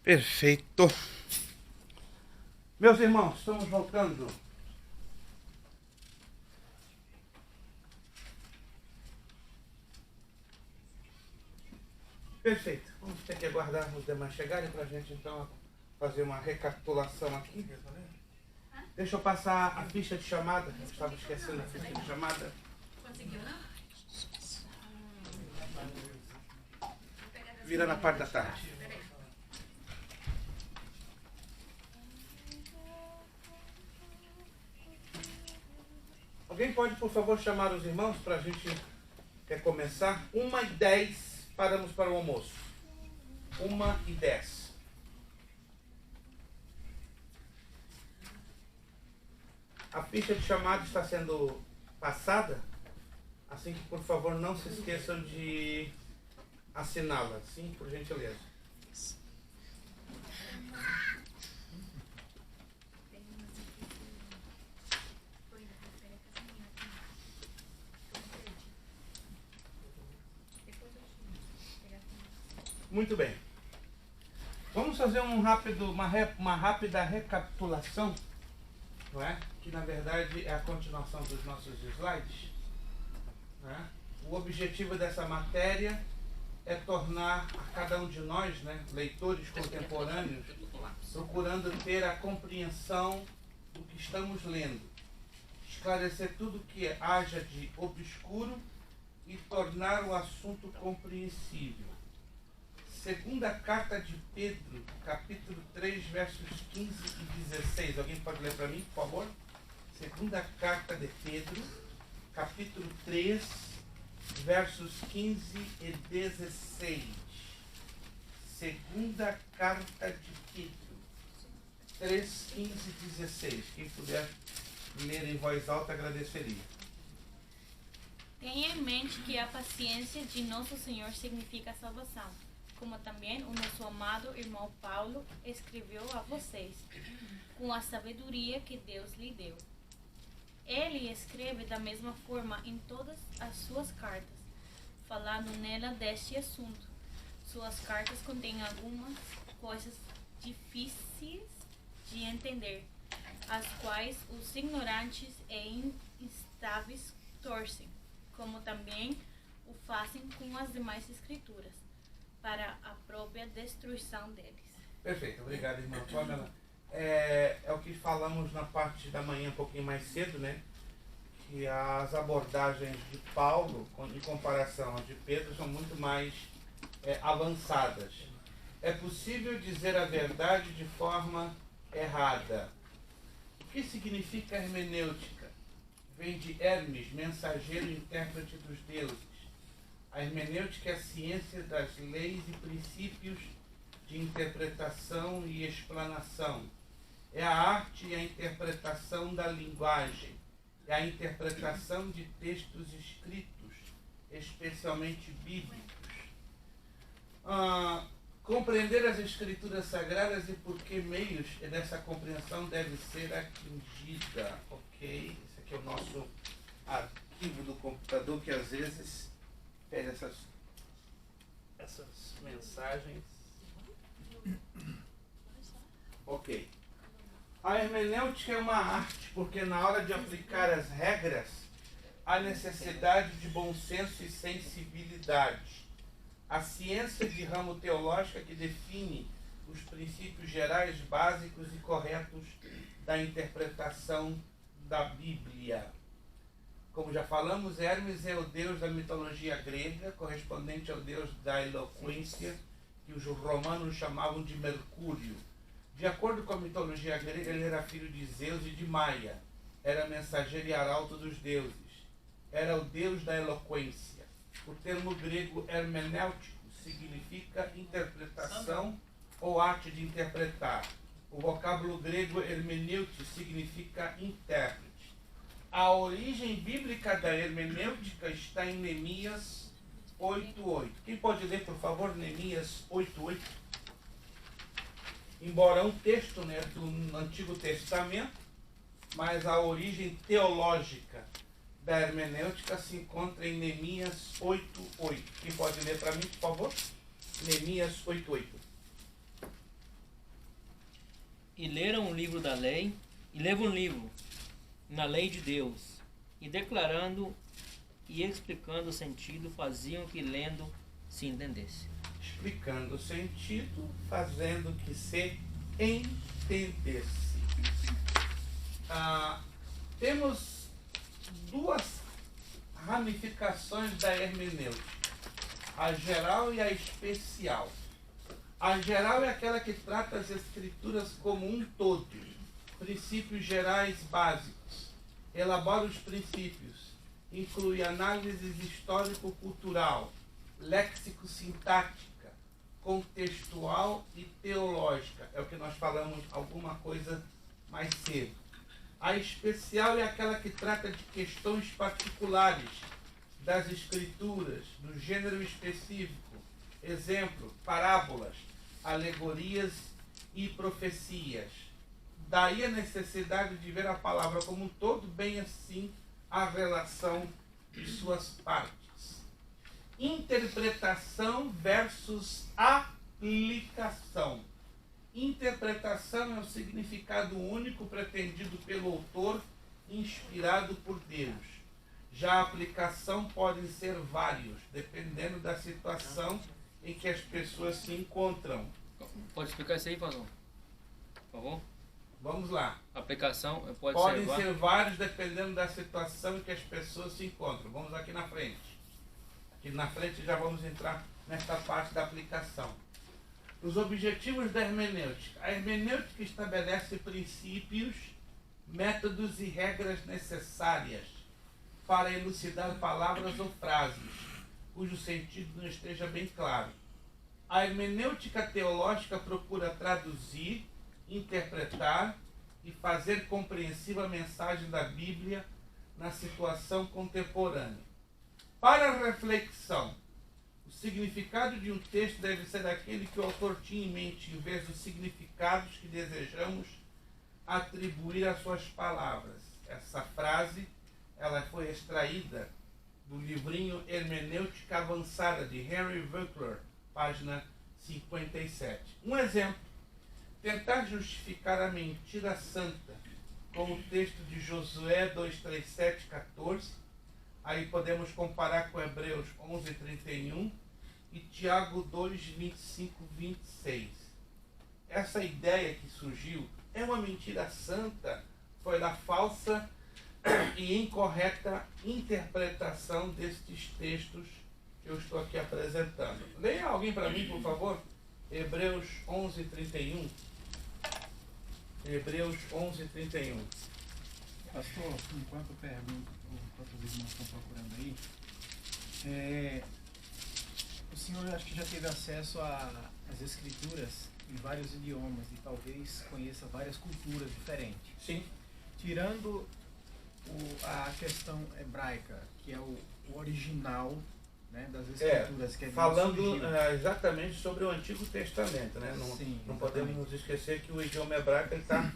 Perfeito. Meus irmãos, estamos voltando. Perfeito. Vamos ter que aguardar os demais chegarem para a gente então fazer uma recapitulação aqui. Deixa eu passar a ficha de chamada. Eu estava esquecendo a ficha de chamada. Conseguiu, não? Vira na parte da tarde. Alguém pode, por favor, chamar os irmãos para a gente começar? 1h10, paramos para o almoço. 1h10. A ficha de chamada está sendo passada, assim que, por favor, não se esqueçam de assiná-la. Sim, por gentileza. Muito bem. Vamos fazer uma rápida recapitulação, não é? Que na verdade é a continuação dos nossos slides. Não é? O objetivo dessa matéria é tornar a cada um de nós, né, leitores contemporâneos, procurando ter a compreensão do que estamos lendo, esclarecer tudo que haja de obscuro e tornar o assunto compreensível. Segunda carta de Pedro, capítulo 3, versos 15 e 16. Alguém pode ler para mim, por favor? Segunda carta de Pedro, capítulo 3, versos 15 e 16. Segunda carta de Pedro, 3, 15 e 16. Quem puder ler em voz alta, agradeceria. Tenha em mente que a paciência de nosso Senhor significa salvação, como também o nosso amado irmão Paulo escreveu a vocês, com a sabedoria que Deus lhe deu. Ele escreve da mesma forma em todas as suas cartas, falando nela deste assunto. Suas cartas contêm algumas coisas difíceis de entender, as quais os ignorantes e instáveis torcem, como também o fazem com as demais escrituras, para a própria destruição deles. Perfeito, obrigado, irmã Pamela. É o que falamos na parte da manhã um pouquinho mais cedo, né? Que as abordagens de Paulo, em comparação às de Pedro, são muito mais avançadas. É possível dizer a verdade de forma errada. O que significa hermenêutica? Vem de Hermes, mensageiro e intérprete dos deuses. A hermenêutica é a ciência das leis e princípios de interpretação e explanação. É a arte e a interpretação da linguagem. É a interpretação de textos escritos, especialmente bíblicos. Compreender as escrituras sagradas e por que meios dessa compreensão deve ser atingida. Ok, esse aqui é o nosso arquivo do computador que às vezes pega essas mensagens. Ok. A hermenêutica é uma arte, porque na hora de aplicar as regras, há necessidade de bom senso e sensibilidade. A ciência de ramo teológica que define os princípios gerais, básicos e corretos da interpretação da Bíblia. Como já falamos, Hermes é o deus da mitologia grega, correspondente ao deus da eloquência, que os romanos chamavam de Mercúrio. De acordo com a mitologia grega, ele era filho de Zeus e de Maia. Era mensageiro e arauto dos deuses. Era o deus da eloquência. O termo grego hermenêutico significa interpretação ou arte de interpretar. O vocábulo grego hermenêutico significa intérprete. A origem bíblica da hermenêutica está em Neemias 8:8. Quem pode ler, por favor, Neemias 8:8? Embora um texto, né, do Antigo Testamento, mas a origem teológica da hermenêutica se encontra em Neemias 8:8. Quem pode ler para mim, por favor? Neemias 8:8. livro da lei, e leva um livro na lei de Deus, e declarando e explicando o sentido, faziam que lendo se entendesse. Explicando o sentido, fazendo que se entendesse. Temos duas ramificações da hermenêutica, a geral e a especial. A geral é aquela que trata as escrituras como um todo, princípios gerais básicos, elabora os princípios, inclui análises histórico-cultural, léxico-sintática, contextual e teológica. É o que nós falamos alguma coisa mais cedo. A especial é aquela que trata de questões particulares das escrituras, do gênero específico, exemplo, parábolas, alegorias e profecias. Daí a necessidade de ver a palavra como um todo, bem assim a relação de suas partes. Interpretação versus aplicação. Interpretação é o significado único pretendido pelo autor, inspirado por Deus. Já a aplicação podem ser vários, dependendo da situação em que as pessoas se encontram. Pode explicar isso aí, Fazão? Por favor? Vamos lá. Aplicação Podem ser vários, dependendo da situação em que as pessoas se encontram. Vamos aqui na frente. Aqui na frente já vamos entrar nesta parte da aplicação. Os objetivos da hermenêutica. A hermenêutica estabelece princípios, métodos e regras necessárias para elucidar palavras ou frases, cujo sentido não esteja bem claro. A hermenêutica teológica procura traduzir, interpretar e fazer compreensível a mensagem da Bíblia na situação contemporânea. Para a reflexão, o significado de um texto deve ser aquele que o autor tinha em mente, em vez dos significados que desejamos atribuir às suas palavras. Essa frase ela foi extraída do livrinho Hermenêutica Avançada, de Henry Winkler, página 57. Um exemplo: tentar justificar a mentira santa com o texto de Josué 2:37, 14. Aí podemos comparar com Hebreus 11:31 e Tiago 2:25, 26. Essa ideia que surgiu é uma mentira santa, foi da falsa e incorreta interpretação destes textos que eu estou aqui apresentando. Leia alguém para mim, por favor, Hebreus 11:31. Hebreus 11:31. Pastor, enquanto eu pergunto, enquanto os irmãos estão procurando aí, o senhor acho que já teve acesso às escrituras em vários idiomas e talvez conheça várias culturas diferentes. Sim. Tirando a questão hebraica, que é o original, né, das escrituras, que é falando exatamente sobre o Antigo Testamento, né? Não podemos nos esquecer que o idioma hebraico está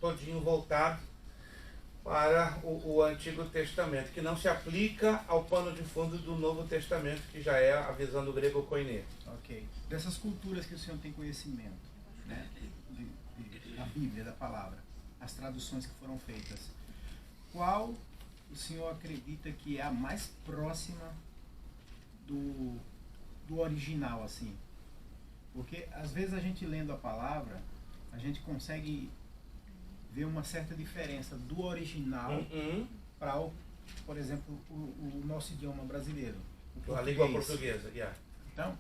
todinho voltado para o Antigo Testamento, que não se aplica ao pano de fundo do Novo Testamento, que já é a visão do grego koiné. Ok. Dessas culturas que o senhor tem conhecimento, né, da Bíblia, da palavra, as traduções que foram feitas, qual o senhor acredita que é a mais próxima do original, assim? Porque às vezes a gente lendo a palavra, a gente consegue ver uma certa diferença do original para, por exemplo, o nosso idioma brasileiro. A língua portuguesa, Então,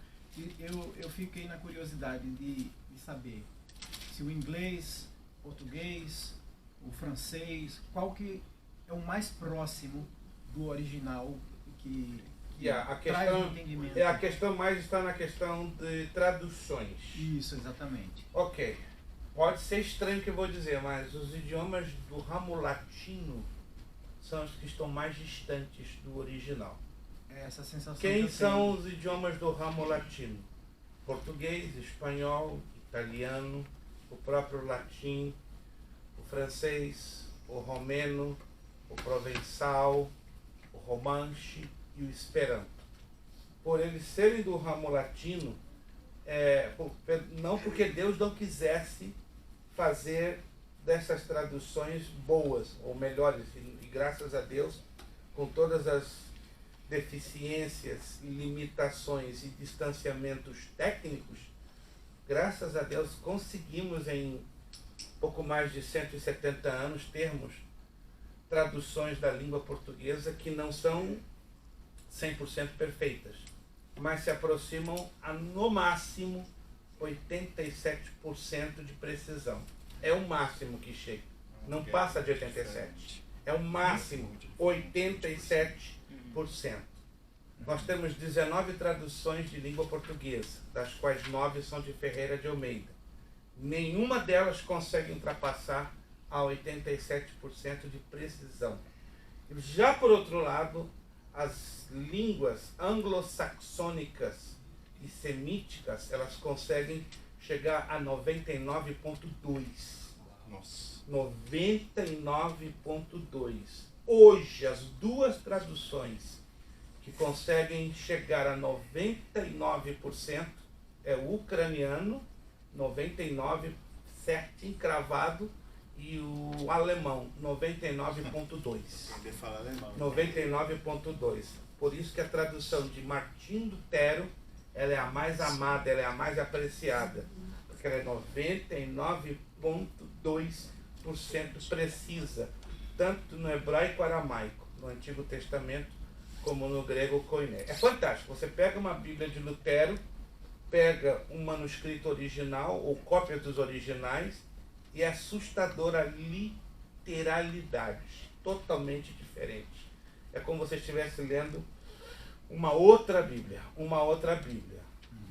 eu fiquei na curiosidade de saber se o inglês, português, o francês, qual que é o mais próximo do original que a traz questão, o entendimento. a questão mais está na questão de traduções. Isso, exatamente. Ok. Pode ser estranho o que eu vou dizer, mas os idiomas do ramo latino são os que estão mais distantes do original. É essa sensação. Quem são os idiomas do ramo latino? Português, espanhol, italiano, o próprio latim, o francês, o romeno, o provençal, o romanche e o esperanto. Por eles serem do ramo latino, não porque Deus não quisesse fazer dessas traduções boas, ou melhores, e graças a Deus, com todas as deficiências, limitações e distanciamentos técnicos, graças a Deus conseguimos em pouco mais de 170 anos termos traduções da língua portuguesa que não são 100% perfeitas, mas se aproximam a no máximo 87% de precisão. É o máximo que chega, não passa de 87%. É o máximo 87%. Nós temos 19 traduções de língua portuguesa, das quais 9 são de Ferreira de Almeida. Nenhuma delas consegue ultrapassar a 87% de precisão. Já por outro lado, as línguas anglo-saxônicas e semíticas, elas conseguem chegar a 99,2%. Nossa. 99,2%. Hoje, as duas traduções que conseguem chegar a 99% é o ucraniano, 99% certo, encravado, e o alemão, 99,2%. Aprender a falar alemão. 99,2%. Por isso que a tradução de Martim Lutero, ela é a mais amada, ela é a mais apreciada, porque ela é 99,2% precisa, tanto no hebraico aramaico, no Antigo Testamento, como no grego koiné. É fantástico. Você pega uma Bíblia de Lutero, pega um manuscrito original ou cópia dos originais e é assustadora a literalidade, totalmente diferente. É como você estivesse lendo uma outra Bíblia,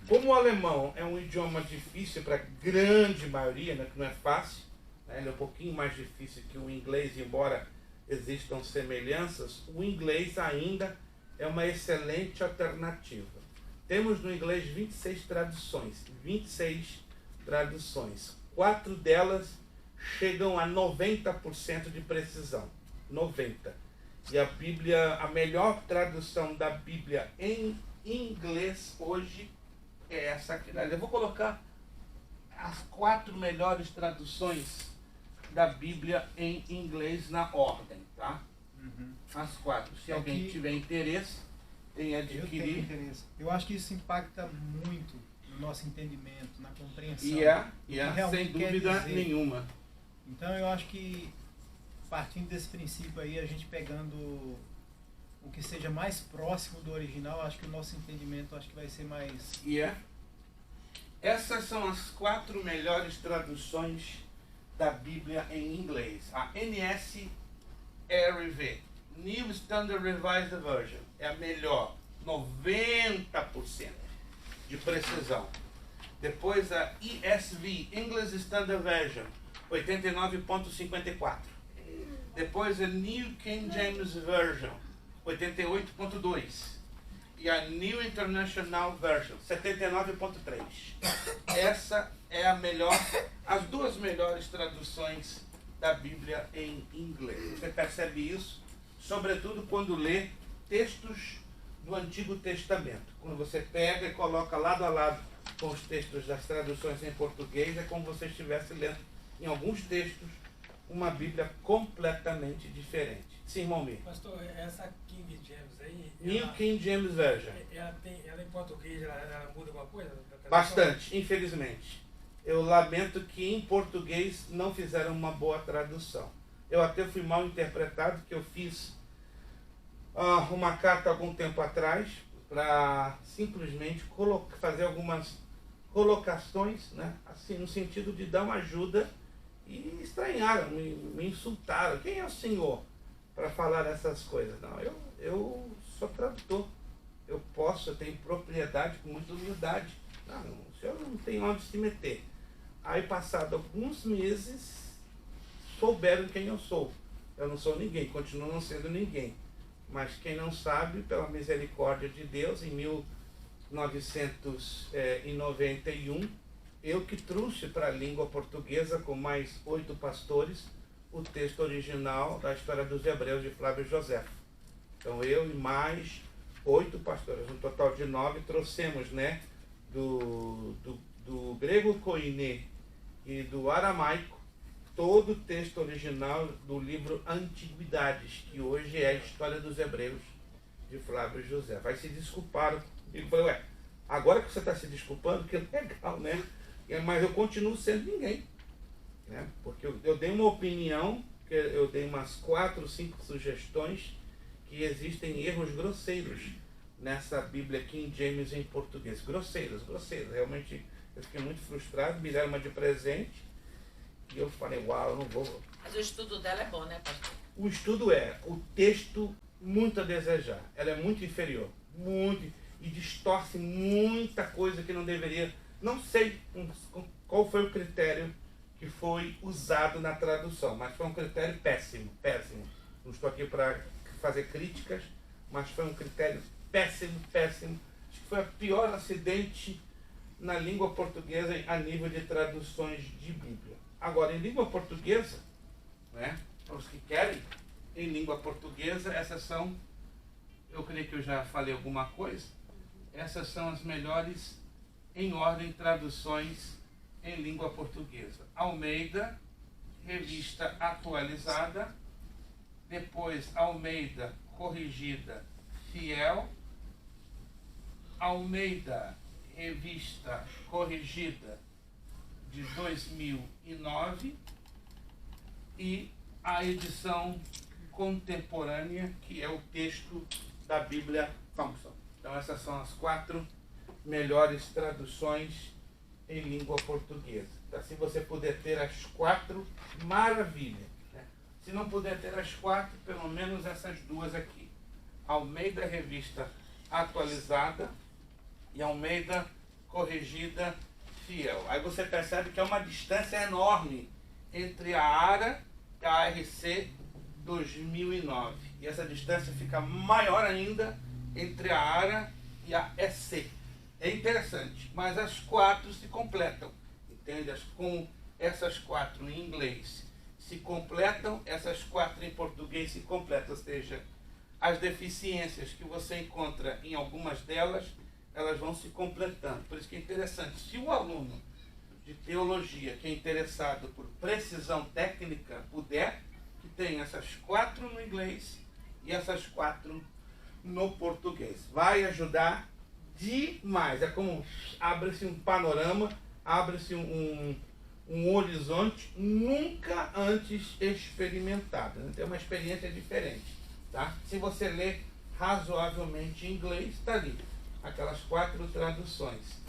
Como o alemão é um idioma difícil para a grande maioria, né, que não é fácil, né, ele é um pouquinho mais difícil que o inglês, embora existam semelhanças, o inglês ainda é uma excelente alternativa. Temos no inglês 26 traduções. 4 delas chegam a 90% de precisão. 90%. E a Bíblia, a melhor tradução da Bíblia em inglês hoje é essa aqui. Eu vou colocar as 4 melhores traduções da Bíblia em inglês na ordem, tá? As 4. Se alguém tiver interesse em adquirir. Eu tenho interesse. Eu acho que isso impacta muito no nosso entendimento, na compreensão. Sem dúvida nenhuma. Então eu acho que, partindo desse princípio aí, a gente pegando o que seja mais próximo do original, acho que o nosso entendimento acho que vai ser mais... Essas são as 4 melhores traduções da Bíblia em inglês. A NSRV, New Standard Revised Version, é a melhor, 90% de precisão. Depois a ESV, English Standard Version, 89,54%. Depois a New King James Version, 88,2%. E a New International Version, 79,3%. Essa é a melhor, as 2 melhores traduções da Bíblia em inglês. Você percebe isso, sobretudo quando lê textos do Antigo Testamento. Quando você pega e coloca lado a lado com os textos das traduções em português, é como se você estivesse lendo, em alguns textos, uma Bíblia completamente diferente. Sim, Momir. Pastor, essa King James aí... New King James Version. Ela em português, ela muda alguma coisa? Bastante, infelizmente. Eu lamento que em português não fizeram uma boa tradução. Eu até fui mal interpretado, que eu fiz uma carta algum tempo atrás para simplesmente fazer algumas colocações, né, assim, no sentido de dar uma ajuda, e estranharam, me insultaram. Quem é o senhor para falar essas coisas? Não, eu sou tradutor. Eu tenho propriedade com muita humildade. Não, o senhor não tem onde se meter. Aí, passado alguns meses, souberam quem eu sou. Eu não sou ninguém, continuo não sendo ninguém. Mas quem não sabe, pela misericórdia de Deus, em 1991, eu que trouxe para a língua portuguesa, com mais 8 pastores, o texto original da História dos Hebreus de Flávio Joséfo. Então eu e mais 8 pastores, um total de 9, trouxemos, né, do grego koiné e do aramaico todo o texto original do livro Antiguidades, que hoje é a História dos Hebreus, de Flávio José. Vai se desculpar. Eu falei, ué, agora que você está se desculpando, que legal, né? Mas eu continuo sendo ninguém. Né? Porque eu dei uma opinião, eu dei umas 4 ou 5 sugestões que existem erros grosseiros nessa Bíblia King James em português. Grosseiros. Realmente eu fiquei muito frustrado, me deram uma de presente e eu falei, uau, eu não vou. Mas o estudo dela é bom, né, pastor? O estudo o texto muito a desejar. Ela é muito inferior, muito, e distorce muita coisa que não deveria. Não sei qual foi o critério que foi usado na tradução, mas foi um critério péssimo. Não estou aqui para fazer críticas, mas foi um critério péssimo. Acho que foi o pior acidente na língua portuguesa a nível de traduções de Bíblia. Agora, em língua portuguesa, né, para os que querem, em língua portuguesa, essas são, eu creio que eu já falei alguma coisa, essas são as melhores em ordem traduções em língua portuguesa. Almeida, Revista Atualizada, depois Almeida Corrigida Fiel, Almeida Revista Corrigida de 2009 e a edição contemporânea, que é o texto da Bíblia Thompson. Então essas são as 4 melhores traduções em língua portuguesa. Assim você puder ter as 4, maravilha. Né? Se não puder ter as 4, pelo menos essas 2 aqui. Almeida Revista Atualizada e Almeida Corrigida Fiel. Aí você percebe que é uma distância enorme entre a ARA e a ARC 2009. E essa distância fica maior ainda entre a ARA e a EC. É interessante, mas as 4 se completam. Entende? Com essas 4 em inglês se completam, essas 4 em português se completam. Ou seja, as deficiências que você encontra em algumas delas, elas vão se completando. Por isso que é interessante. Se o aluno de teologia que é interessado por precisão técnica puder, que tem essas 4 no inglês e essas 4 no português. Vai ajudar demais. É como abre-se um panorama, abre-se um horizonte nunca antes experimentado. Né? Tem uma experiência diferente. Tá? Se você ler razoavelmente em inglês, está ali. Aquelas 4 traduções.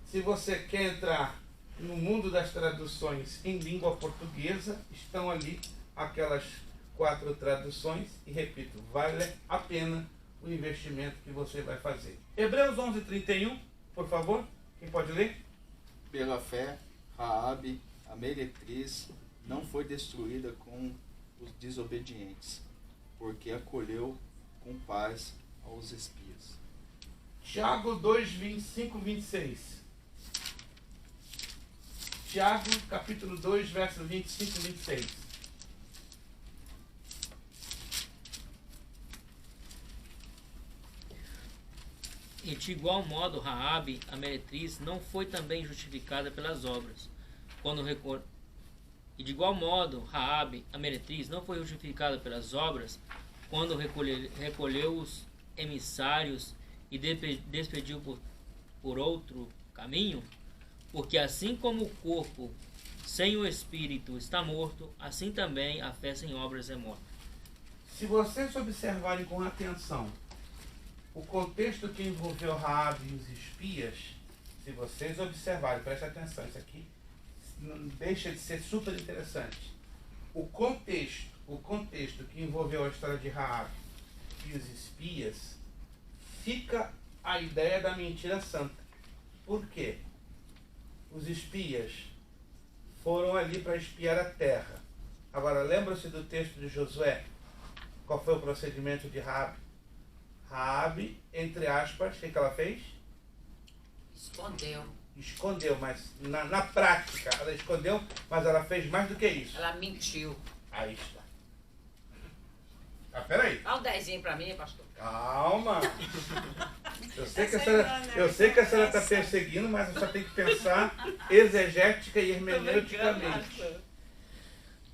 Se você quer entrar no mundo das traduções em língua portuguesa, estão ali aquelas 4 traduções. E repito, vale a pena o investimento que você vai fazer. Hebreus 11:31, por favor, quem pode ler? Pela fé, Raabe, a meretriz, não foi destruída com os desobedientes, porque acolheu com paz aos espias. Tiago 2:25-26. Tiago, capítulo 2, verso 25 e 26. E de igual modo, Raabe, a meretriz, não foi também justificada pelas obras, quando recolheu os emissários e despediu por outro caminho, porque assim como o corpo sem o espírito está morto, assim também a fé sem obras é morta. Se vocês observarem com atenção o contexto que envolveu Raabe e os espias, se vocês observarem, preste atenção, isso aqui não deixa de ser super interessante. O contexto que envolveu a história de Raabe e os espias, fica a ideia da mentira santa. Por quê? Os espias foram ali para espiar a terra. Agora, lembra-se do texto de Josué? Qual foi o procedimento de Raabe? Raabe, entre aspas, o que ela fez? Escondeu, mas na prática, ela escondeu, mas ela fez mais do que isso. Ela mentiu. Aí está. Peraí. Dá um 10 pra mim, pastor. Calma. Eu sei que a senhora está perseguindo, mas você tem que pensar exegética e hermeneuticamente.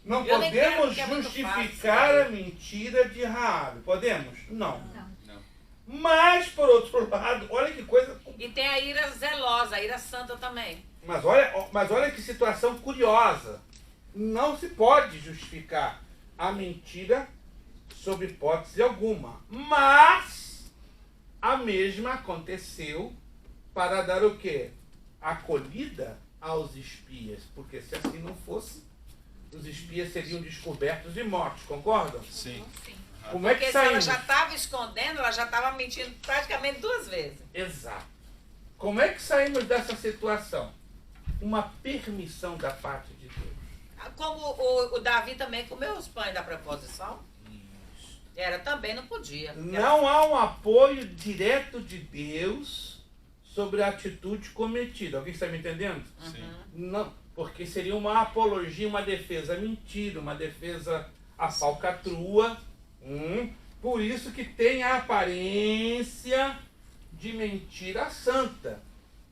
Não Eu nem quero, podemos porque é muito justificar fácil. a mentira de Raabe. Podemos? Não. Não. Mas, por outro lado, olha que coisa. E tem a ira zelosa, a ira santa também. Mas olha que situação curiosa. Não se pode justificar a mentira sob hipótese alguma. Mas a mesma aconteceu para dar o quê? Acolhida aos espias. Porque se assim não fosse, os espias seriam descobertos e mortos. Concordam? Sim. Como é que Porque se ela saímos? já estava escondendo, ela já estava mentindo praticamente 2 vezes. Exato. Como é que saímos dessa situação? Uma permissão da parte de Deus. Como o Davi também comeu os pães da preposição. Era também, não podia. Não há um apoio direto de Deus sobre a atitude cometida. Alguém está me entendendo? Sim. Não, porque seria uma apologia, uma defesa mentira, uma defesa à falcatrua. Por isso que tem a aparência de mentira santa.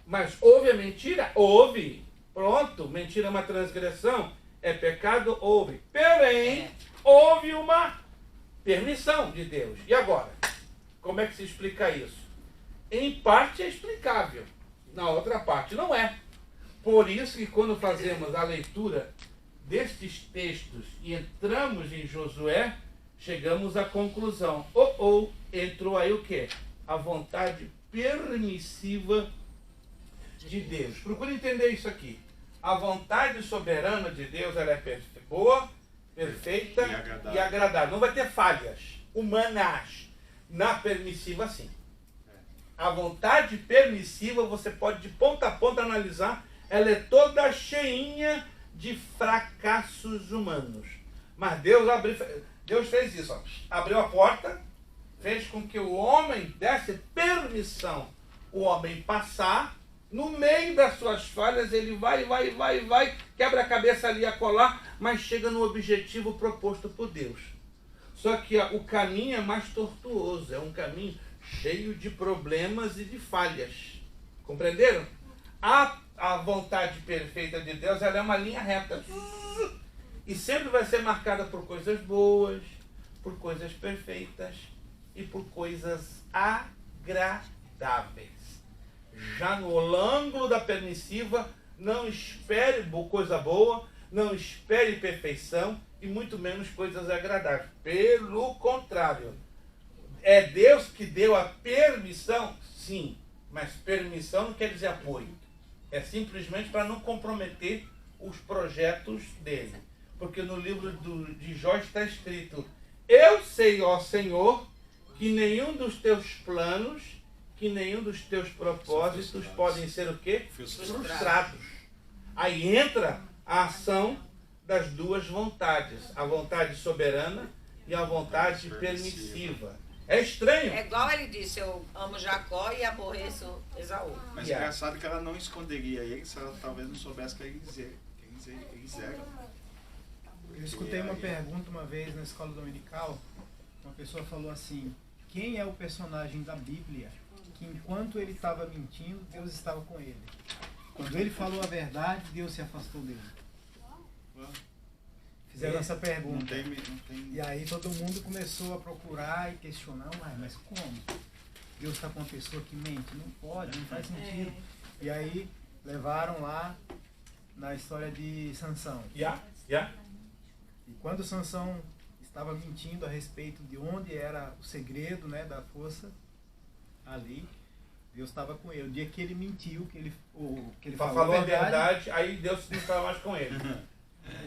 Mas houve a mentira? Houve. Pronto, mentira é uma transgressão, é pecado? Houve. Porém, houve uma permissão de Deus. E agora? Como é que se explica isso? Em parte é explicável, na outra parte não é. Por isso que quando fazemos a leitura destes textos e entramos em Josué, chegamos à conclusão. Entrou aí o quê? A vontade permissiva de Deus. Procure entender isso aqui. A vontade soberana de Deus, ela é boa, perfeita e agradável. Não vai ter falhas humanas. Na permissiva, sim. A vontade permissiva, você pode de ponta a ponta analisar, ela é toda cheinha de fracassos humanos. Mas Deus fez isso. Ó. Abriu a porta, fez com que o homem desse permissão o homem passar. No meio das suas falhas, ele vai, quebra a cabeça ali a colar, mas chega no objetivo proposto por Deus. Só que o caminho é mais tortuoso, é um caminho cheio de problemas e de falhas. Compreenderam? A vontade perfeita de Deus, ela é uma linha reta. E sempre vai ser marcada por coisas boas, por coisas perfeitas e por coisas agradáveis. Já no ângulo da permissiva, não espere coisa boa, não espere perfeição e muito menos coisas agradáveis. Pelo contrário, é Deus que deu a permissão? Sim, mas permissão não quer dizer apoio. É simplesmente para não comprometer os projetos dele. Porque no livro de Jó está escrito: eu sei, ó Senhor, que nenhum dos teus planos, que nenhum dos teus propósitos podem ser o quê? Frustrados. Aí entra a ação das duas vontades, a vontade soberana e a vontade permissiva. É estranho. É igual ele disse, eu amo Jacó e aborreço Esaú. Mas é engraçado que ela não esconderia ele se ela talvez não soubesse que eles eram. Eu escutei uma pergunta uma vez na escola dominical. Uma pessoa falou assim: quem é o personagem da Bíblia que enquanto ele estava mentindo, Deus estava com ele? Quando ele falou a verdade, Deus se afastou dele. Fizeram essa pergunta. Não tem... E aí todo mundo começou a procurar e questionar: mas como? Deus está com uma pessoa que mente? Não pode, não faz sentido. E aí levaram lá na história de Sansão. E quando Sansão estava mentindo a respeito de onde era o segredo, né, da força, ali, Deus estava com ele. O dia que ele mentiu, que ele falou a verdade, aí Deus não estava mais com ele.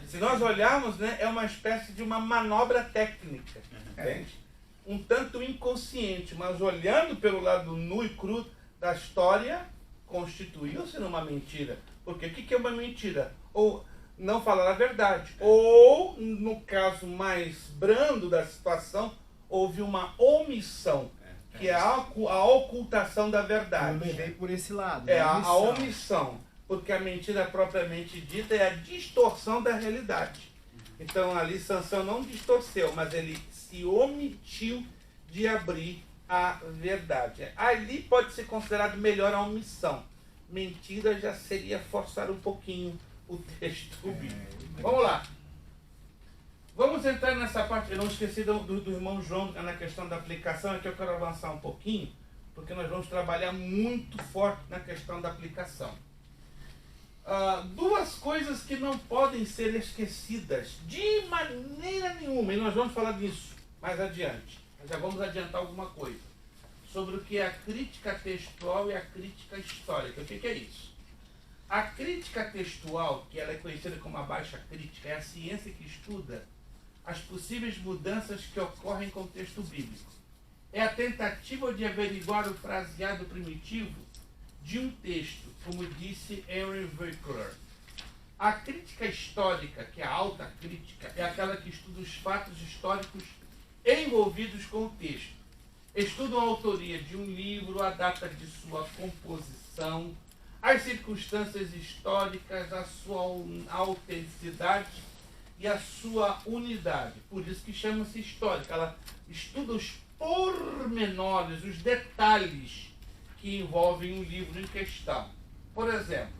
Se nós olharmos, né, é uma espécie de uma manobra técnica, entende? Um tanto inconsciente, mas olhando pelo lado nu e cru da história, constituiu-se numa mentira. Porque o que é uma mentira? Ou não falar a verdade. Ou, no caso mais brando da situação, houve uma omissão, que é a ocultação da verdade. Eu levei por esse lado. É a omissão. Porque a mentira propriamente dita é a distorção da realidade. Então ali Sansão não distorceu, mas ele se omitiu de abrir a verdade. Ali pode ser considerado melhor a omissão. Mentira já seria forçar um pouquinho o texto bíblico. Vamos lá. Vamos entrar nessa parte. Eu não esqueci do irmão João na questão da aplicação, é que eu quero avançar um pouquinho, porque nós vamos trabalhar muito forte na questão da aplicação. Duas coisas que não podem ser esquecidas de maneira nenhuma, e nós vamos falar disso mais adiante. Já vamos adiantar alguma coisa sobre o que é a crítica textual e a crítica histórica. O que é isso? A crítica textual, que ela é conhecida como a baixa crítica, é a ciência que estuda as possíveis mudanças que ocorrem com o texto bíblico. É a tentativa de averiguar o fraseado primitivo de um texto, como disse Henry Winkler. A crítica histórica, que é a alta crítica, é aquela que estuda os fatos históricos envolvidos com o texto. Estuda a autoria de um livro, a data de sua composição, as circunstâncias históricas, a sua autenticidade e a sua unidade. Por isso que chama-se histórica. Ela estuda os pormenores, os detalhes que envolvem o livro em questão. Por exemplo,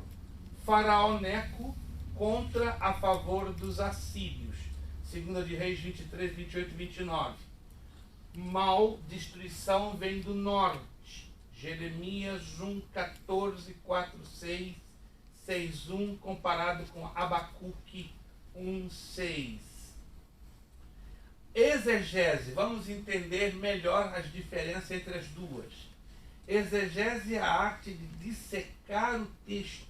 Faraó Neco contra a favor dos assírios. 2 de Reis 23, 28 e 29. Mal, destruição vem do norte. Jeremias 1, 14, 4, 6, 6, 1, comparado com Abacuque 1, 6. Exegese, vamos entender melhor as diferenças entre as duas. Exegese é a arte de dissecar o texto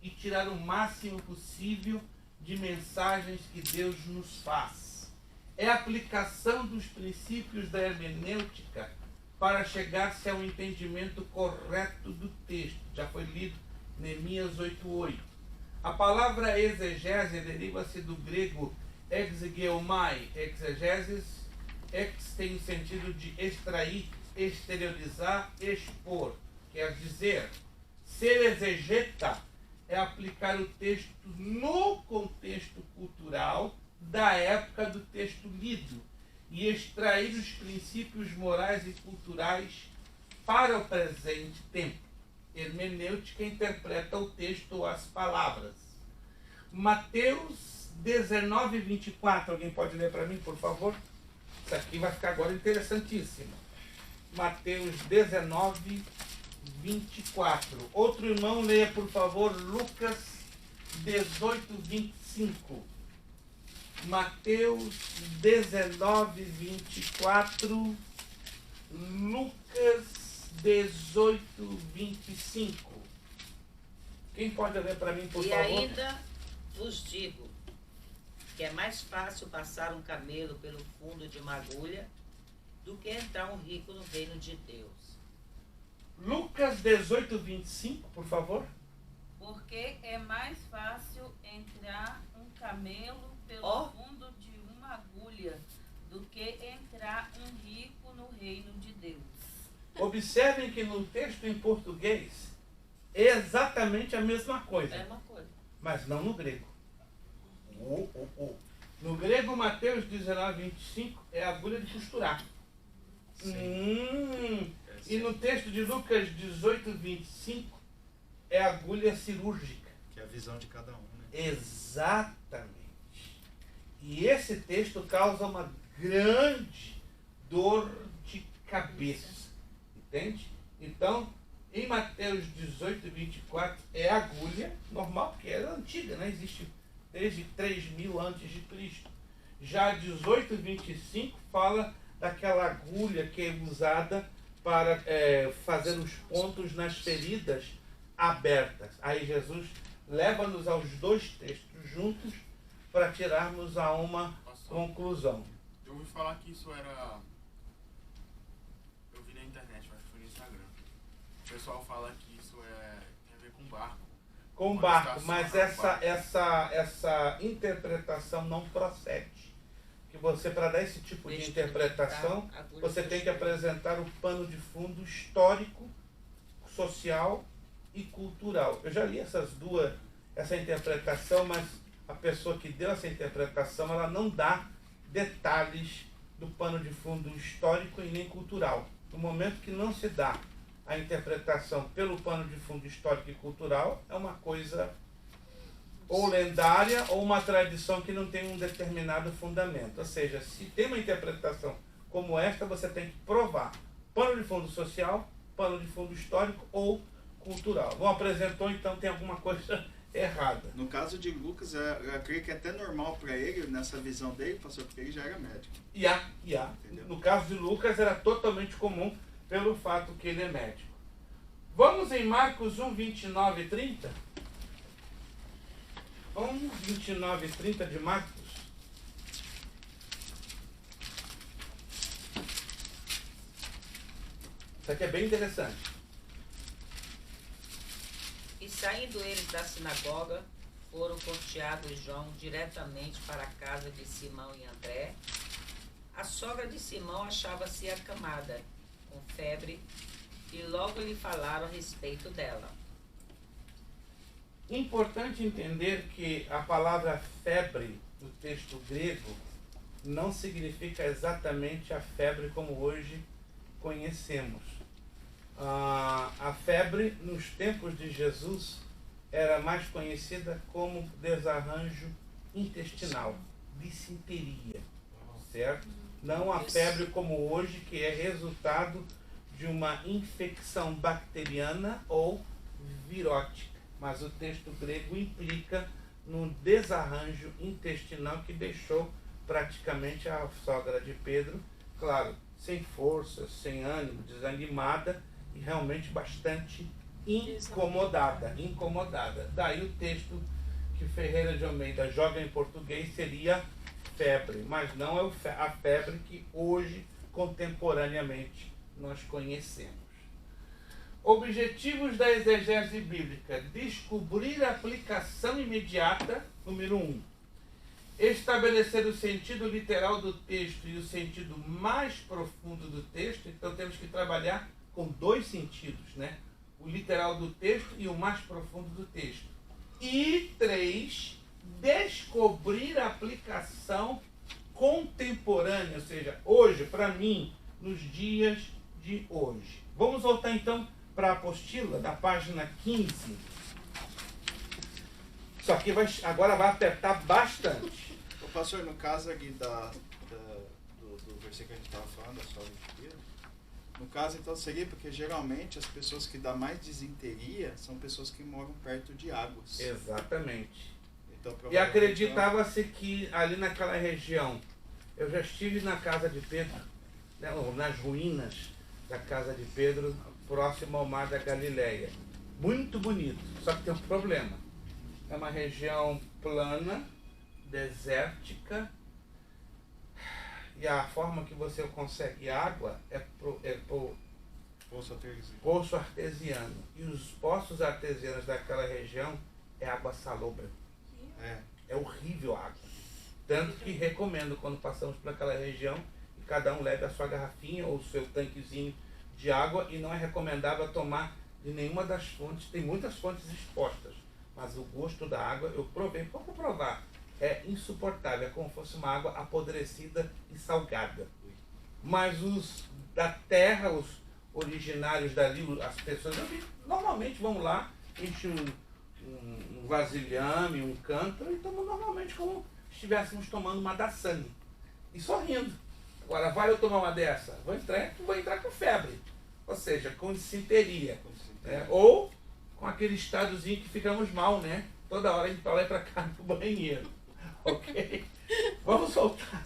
e tirar o máximo possível de mensagens que Deus nos faz. É a aplicação dos princípios da hermenêutica para chegar-se ao entendimento correto do texto. Já foi lido Neemias 8:8. A palavra exegese deriva-se do grego exegeomai. Exegeses, ex tem o sentido de extrair, exteriorizar, expor. Quer dizer, ser exegeta é aplicar o texto no contexto cultural da época do texto lido e extrair os princípios morais e culturais para o presente tempo. Hermenêutica interpreta o texto ou as palavras. Mateus 19, 24. Alguém pode ler para mim, por favor? Isso aqui vai ficar agora interessantíssimo. Mateus 19, 24. Outro irmão, leia, por favor, Lucas 18, 25. Mateus 19, 24. Lucas 18, 25. Quem pode ler para mim, por favor? E ainda vos digo que é mais fácil passar um camelo pelo fundo de uma agulha do que entrar um rico no reino de Deus. Lucas 18, 25, por favor. Porque é mais fácil entrar um camelo pelo fundo de uma agulha do que entrar um rico no reino de Deus. Observem que no texto em português é exatamente a mesma coisa. É uma coisa. Mas não no grego. No grego, Mateus 19, 25 é agulha de costurar. E no texto de Lucas 18, 25 é agulha cirúrgica. Que é a visão de cada um, né? Exatamente. E esse texto causa uma grande dor de cabeça. Entende? Então, em Mateus 18, 24 é agulha normal, porque ela é antiga, né? Existe desde 3000 antes de Cristo. Já 18, 25 fala daquela agulha que é usada para fazer os pontos nas feridas abertas. Aí Jesus leva-nos aos dois textos juntos para tirarmos a uma conclusão. Eu ouvi falar que isso era... Eu vi na internet, acho que foi no Instagram. O pessoal fala que isso tem a ver com barco. Com barco, mas essa interpretação não procede. Que você, para dar esse tipo de interpretação, você tem que apresentar o pano de fundo histórico, social e cultural. Eu já li essa interpretação, mas a pessoa que deu essa interpretação, ela não dá detalhes do pano de fundo histórico e nem cultural. No momento que não se dá a interpretação pelo pano de fundo histórico e cultural, é uma coisa ou lendária, ou uma tradição que não tem um determinado fundamento. Ou seja, se tem uma interpretação como esta, você tem que provar. Pano de fundo social, pano de fundo histórico ou cultural. Não apresentou, então tem alguma coisa errada. No caso de Lucas, eu creio que é até normal para ele, nessa visão dele, pastor, porque ele já era médico. Entendeu? No caso de Lucas, era totalmente comum pelo fato que ele é médico. Vamos em Marcos 1, 29 e 30? 1, 29 e 30 de Marcos. Isso aqui é bem interessante. E saindo eles da sinagoga, foram com Tiago e João diretamente para a casa de Simão e André. A sogra de Simão achava-se acamada, com febre, e logo lhe falaram a respeito dela. Importante entender que a palavra febre do texto grego não significa exatamente a febre como hoje conhecemos. A febre, nos tempos de Jesus, era mais conhecida como desarranjo intestinal, dissenteria, certo? Não a febre como hoje, que é resultado de uma infecção bacteriana ou virótica. Mas o texto grego implica num desarranjo intestinal que deixou praticamente a sogra de Pedro, claro, sem força, sem ânimo, desanimada e realmente bastante incomodada. Daí o texto que Ferreira de Almeida joga em português seria febre, mas não é a febre que hoje, contemporaneamente, nós conhecemos. Objetivos da exegese bíblica: descobrir a aplicação imediata, número 1. Estabelecer o sentido literal do texto e o sentido mais profundo do texto. Então temos que trabalhar com dois sentidos, né? O literal do texto e o mais profundo do texto. E 3, descobrir a aplicação contemporânea, ou seja, hoje, para mim, nos dias de hoje. Vamos voltar então para a apostila da página 15. Isso aqui agora vai apertar bastante. O pastor, no caso aqui do versículo que a gente estava falando, da sogra de Pedro, no caso então seria porque geralmente as pessoas que dão mais disenteria são pessoas que moram perto de águas. Exatamente. Então, e acreditava-se que ali naquela região, eu já estive na casa de Pedro, né, nas ruínas da casa de Pedro, próximo ao mar da Galileia. Muito bonito, só que tem um problema. É uma região plana, desértica, e a forma que você consegue água é por poço artesiano. E os poços artesianos daquela região é água salobra. É horrível a água. Tanto que recomendo, quando passamos por aquela região, que cada um leve a sua garrafinha ou o seu tanquezinho de água, e não é recomendável tomar de nenhuma das fontes. Tem muitas fontes expostas, mas o gosto da água, eu provei, pouco provar, é insuportável, é como se fosse uma água apodrecida e salgada. Mas os da terra, os originários dali, as pessoas, normalmente vão lá, enchem um vasilhame, um cântaro, e tomam normalmente como se estivéssemos tomando uma daçane. E sorrindo. Agora, vai eu tomar uma dessa? Vou entrar com febre. Ou seja, com dissenteria. Ou com aquele estadozinho que ficamos mal, né? Toda hora a gente vai lá e pra cá no banheiro. Ok? Vamos voltar.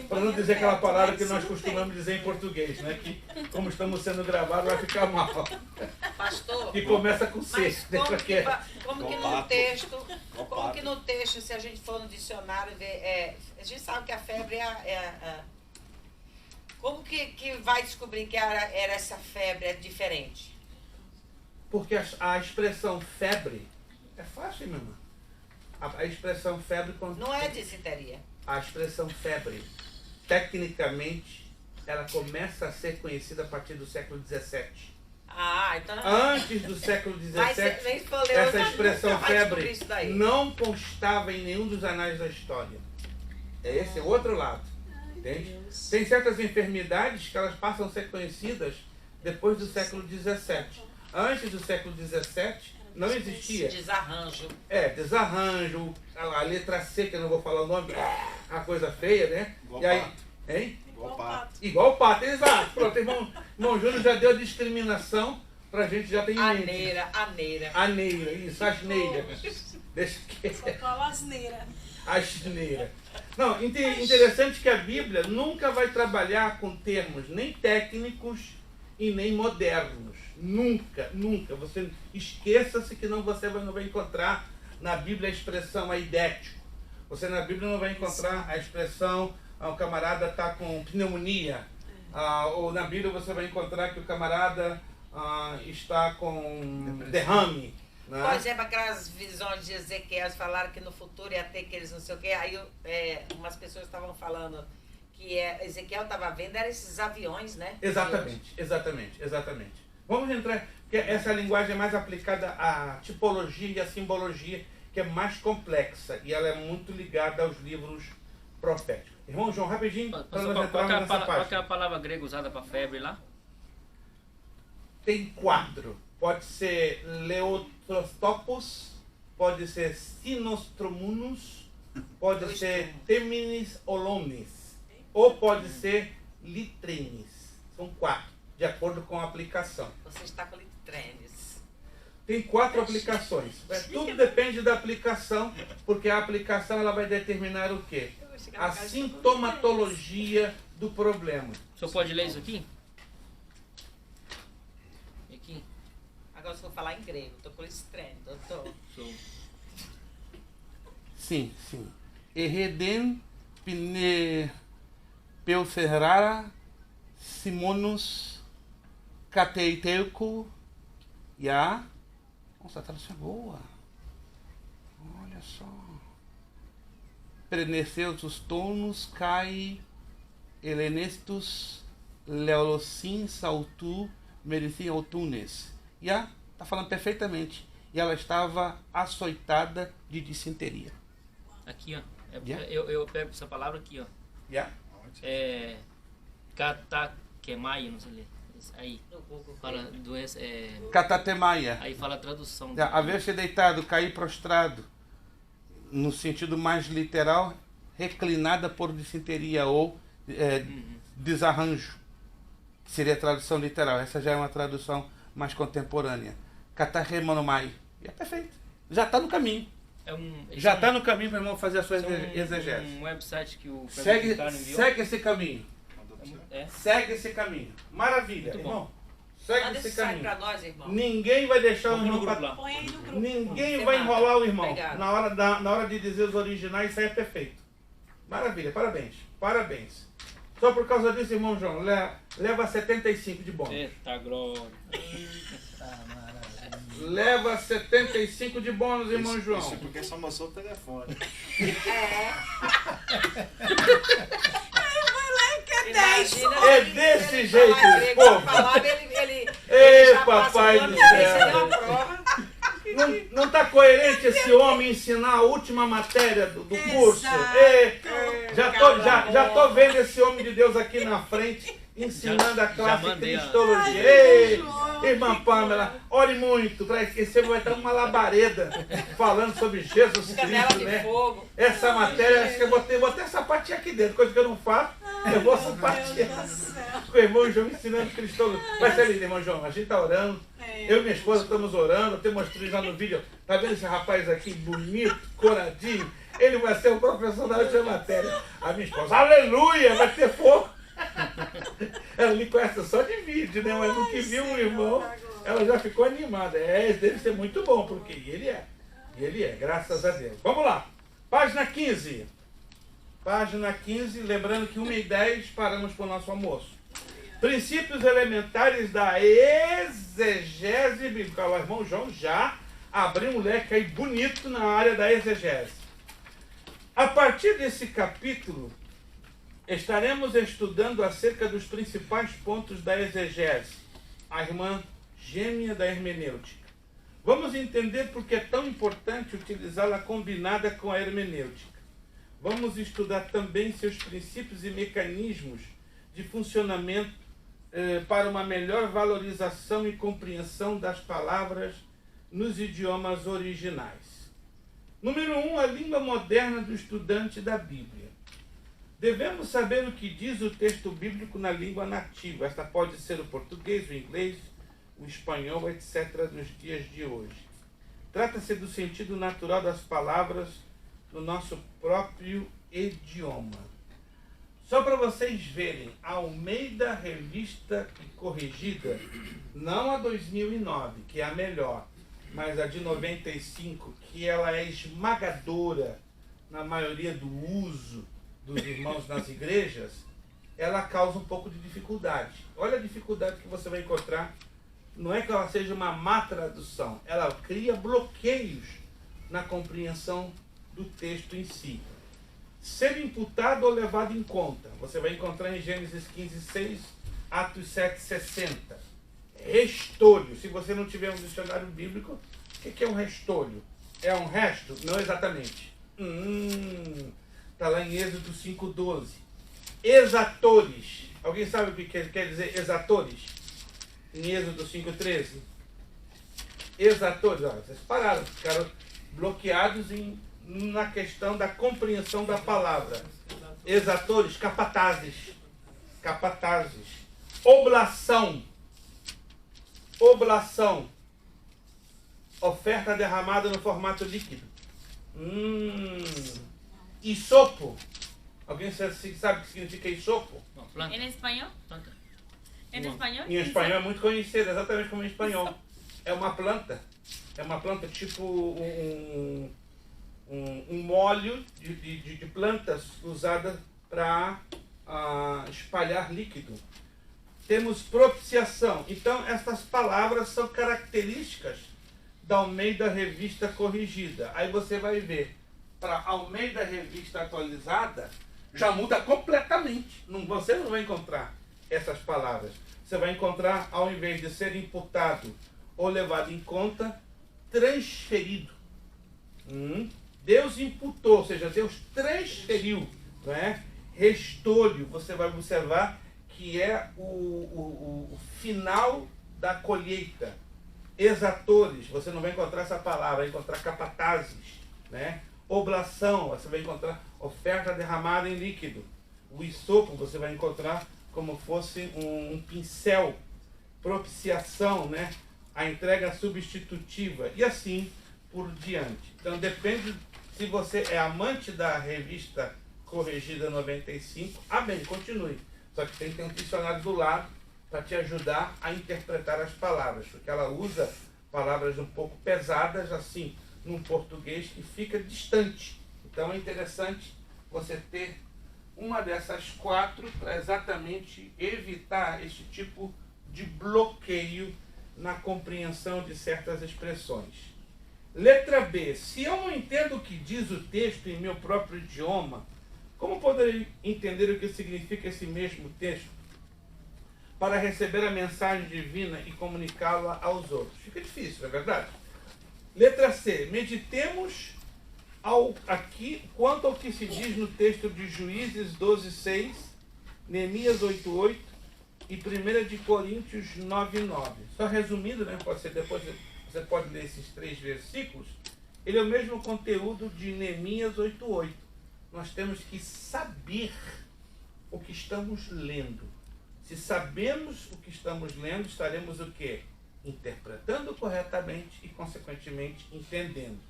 Para não dizer aquela palavra que nós costumamos dizer em português, né? Que como estamos sendo gravados vai ficar mal. Pastor, que começa com C. Como que no texto, se a gente for no dicionário, a gente sabe que a febre como que vai descobrir que era essa febre diferente? Porque a expressão febre é fácil, minha irmã. A expressão febre... Não é disenteria. A expressão febre, tecnicamente, ela começa a ser conhecida a partir do século XVII. Então... Antes do século XVII, essa expressão febre não constava em nenhum dos anais da história. Esse é o outro lado. Entende? Tem certas enfermidades que elas passam a ser conhecidas depois do século XVII. antes do século XVII, não existia. Desarranjo. Desarranjo, a letra C, que eu não vou falar o nome, a coisa feia, né? Igual E aí, pato. hein? Igual pato. Igual o pato, exato. Pronto, irmão Júnior já deu a discriminação pra gente já ter em mente. Aneira, isso, asneira. Deixa que... Só fala asneira. Asneira. Não, interessante que a Bíblia nunca vai trabalhar com termos nem técnicos e nem modernos. Nunca, nunca. Você esqueça-se que você não vai encontrar na Bíblia a expressão aidético. Você na Bíblia não vai encontrar a expressão o camarada está com pneumonia. Ou na Bíblia você vai encontrar que o camarada está com derrame. Né? Por exemplo, aquelas visões de Ezequiel falaram que no futuro ia ter aqueles não sei o quê. Aí umas pessoas estavam falando que Ezequiel estava vendo, eram esses aviões, né? Exatamente. Vamos entrar, porque essa linguagem é mais aplicada à tipologia e à simbologia, que é mais complexa, e ela é muito ligada aos livros proféticos. Irmão João, rapidinho, para nós entrarmos nessa página. Qual que é a palavra grega usada para febre lá? Tem 4. Pode ser leotrostopos, pode ser sinostromunus, pode ser teminis olones, ou pode ser litrenes. São 4, de acordo com a aplicação. Você está com litrenes. Tem 4 aplicações. Tudo depende da aplicação, porque a aplicação ela vai determinar o quê? A sintomatologia do problema. O senhor pode ler isso aqui? Aqui. Agora se eu falar em grego, estou com listrene, doutor. Sim. Erreden Peucerara Simonus Cateiteuco Ya. Nossa, a tradução é boa. Olha só. Preneseus os tonos, cai helenestus, leolocin, saltu, mericim autunes. Ya, está falando perfeitamente. E ela estava açoitada de dissenteria. Aqui, ó. Eu pego essa palavra aqui, ó. Ya? Kataquemaia, não sei ler. Aí, fala doença. Catatemaia. Aí fala a tradução. Haver-se deitado, cair prostrado. No sentido mais literal, reclinada por dissenteria ou desarranjo. Que seria a tradução literal. Essa já é uma tradução mais contemporânea. Catarremonomai. E é perfeito. Já está no caminho. Já está no caminho para o irmão fazer a sua exegese. Um website que o segue esse caminho. Segue esse caminho. Maravilha, muito irmão. Bom. Segue esse caminho. Pra nós, irmão. Ninguém vai deixar o irmão para... Ninguém vai enrolar o irmão. Na hora de dizer os originais, isso aí é perfeito. Maravilha, parabéns. Só por causa disso, irmão João, leva 75 de bônus. Eita glória. Leva 75 de bônus, irmão João. Isso porque só mostrou o telefone. É desse jeito, povo. Ei, papai do céu. Não está coerente esse homem ensinar a última matéria do curso? Já tô vendo esse homem de Deus aqui na frente ensinando a classe Cristologia. Ei, irmã Pamela, ore muito, para que você vai dar uma labareda falando sobre Jesus Cristo, né? Essa matéria, acho que eu vou ter sapatinha aqui dentro, coisa que eu não faço, eu vou sapatear. Com o irmão João ensinando Cristologia. Vai ser lindo, irmão João, a gente está orando. Eu e minha esposa estamos orando, eu te mostrei já no vídeo. Tá vendo esse rapaz aqui, bonito, coradinho? Ele vai ser o professor da última matéria. A minha esposa, aleluia, vai ter fogo. Ela me conhece só de vídeo, né? Mas no que viu o irmão, ela já ficou animada. Deve ser muito bom, porque ele é, graças a Deus. Vamos lá, página 15. Página 15, lembrando que 1h10 paramos para o nosso almoço. Princípios elementares da exegese bíblica. O irmão João já abriu um leque aí bonito na área da exegese. A partir desse capítulo, estaremos estudando acerca dos principais pontos da exegese, a irmã gêmea da hermenêutica. Vamos entender por que é tão importante utilizá-la combinada com a hermenêutica. Vamos estudar também seus princípios e mecanismos de funcionamento para uma melhor valorização e compreensão das palavras nos idiomas originais. Número 1, a língua moderna do estudante da Bíblia. Devemos saber o que diz o texto bíblico na língua nativa. Esta pode ser o português, o inglês, o espanhol, etc., dos dias de hoje. Trata-se do sentido natural das palavras no nosso próprio idioma. Só para vocês verem, a Almeida Revista e Corrigida, não a 2009, que é a melhor, mas a de 95, que ela é esmagadora na maioria do uso dos irmãos nas igrejas, ela causa um pouco de dificuldade. Olha a dificuldade que você vai encontrar. Não é que ela seja uma má tradução, ela cria bloqueios na compreensão do texto em si. Ser imputado ou levado em conta. Você vai encontrar em Gênesis 15:6, Atos 7:60. Restolho. Se você não tiver um dicionário bíblico, o que é um restolho? É um resto? Não exatamente. Está lá em Êxodo 5:12. Exatores. Alguém sabe o que quer dizer exatores? Em Êxodo 5:13. Exatores. Olha, vocês pararam, ficaram bloqueados na questão da compreensão da palavra. Exatores, capatazes. Capatazes. Oblação. Oblação. Oferta derramada no formato líquido. Isopo. Alguém sabe o que significa isopo? Em espanhol? Planta. Em espanhol? Em espanhol é muito conhecido, exatamente como em espanhol. É uma planta. É uma planta tipo um molho de plantas usada para espalhar líquido. Temos propiciação. Então, essas palavras são características da Almeida Revista Corrigida. Aí você vai ver, para a Almeida Revista Atualizada, já muda completamente. Você não vai encontrar essas palavras. Você vai encontrar, ao invés de ser imputado ou levado em conta, transferido. Deus imputou, ou seja, Deus transferiu, não é? Restolho, você vai observar que é o final da colheita. Exatores, você não vai encontrar essa palavra, vai encontrar capatazes, né? Oblação, você vai encontrar oferta derramada em líquido. O isopo, você vai encontrar como fosse um pincel. Propiciação, né? A entrega substitutiva e assim por diante. Então depende se você é amante da revista Corrigida 95, bem, continue. Só que tem que ter um dicionário do lado para te ajudar a interpretar as palavras, porque ela usa palavras um pouco pesadas, assim, num português que fica distante. Então é interessante você ter uma dessas 4 para exatamente evitar esse tipo de bloqueio na compreensão de certas expressões. Letra B. Se eu não entendo o que diz o texto em meu próprio idioma, como poderei entender o que significa esse mesmo texto para receber a mensagem divina e comunicá-la aos outros? Fica difícil, não é verdade? Letra C. Meditemos aqui quanto ao que se diz no texto de Juízes 12:6, Neemias 8:8 e 1 de Coríntios 9:9. Só resumindo, né? Pode ser depois, você pode ler esses 3 versículos. Ele é o mesmo conteúdo de Neemias 8:8. Nós temos que saber o que estamos lendo. Se sabemos o que estamos lendo, estaremos o quê? Interpretando corretamente e, consequentemente, entendendo.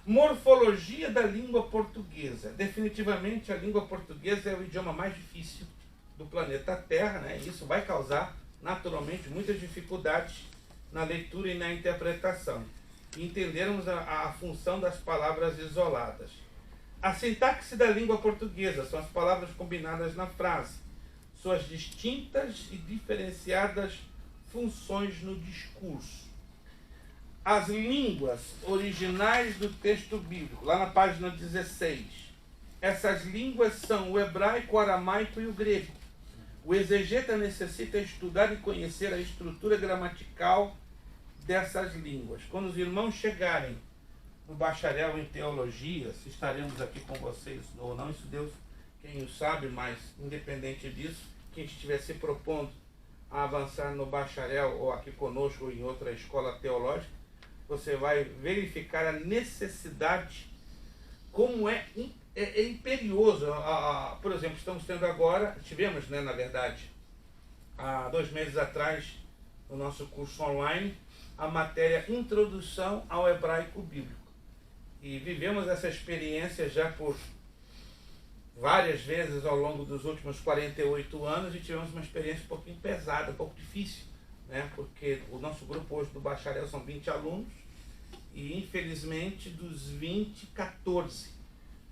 Morfologia da língua portuguesa. Definitivamente, a língua portuguesa é o idioma mais difícil do planeta Terra, né? Isso vai causar, naturalmente, muitas dificuldades na leitura e na interpretação. E entendermos a função das palavras isoladas. A sintaxe da língua portuguesa são as palavras combinadas na frase, suas distintas e diferenciadas funções no discurso. As línguas originais do texto bíblico, lá na página 16. Essas línguas são o hebraico, o aramaico e o grego. O exegeta necessita estudar e conhecer a estrutura gramatical dessas línguas. Quando os irmãos chegarem no bacharel em teologia, se estaremos aqui com vocês ou não, isso Deus quem o sabe, mas independente disso, quem estiver se propondo a avançar no bacharel ou aqui conosco ou em outra escola teológica, você vai verificar a necessidade, como é imperioso. Por exemplo, tivemos, né, na verdade, há 2 meses atrás, no nosso curso online, a matéria Introdução ao Hebraico Bíblico. E vivemos essa experiência já por várias vezes ao longo dos últimos 48 anos e tivemos uma experiência um pouquinho pesada, um pouco difícil, né? Porque o nosso grupo hoje do bacharel são 20 alunos e, infelizmente, dos 20, 14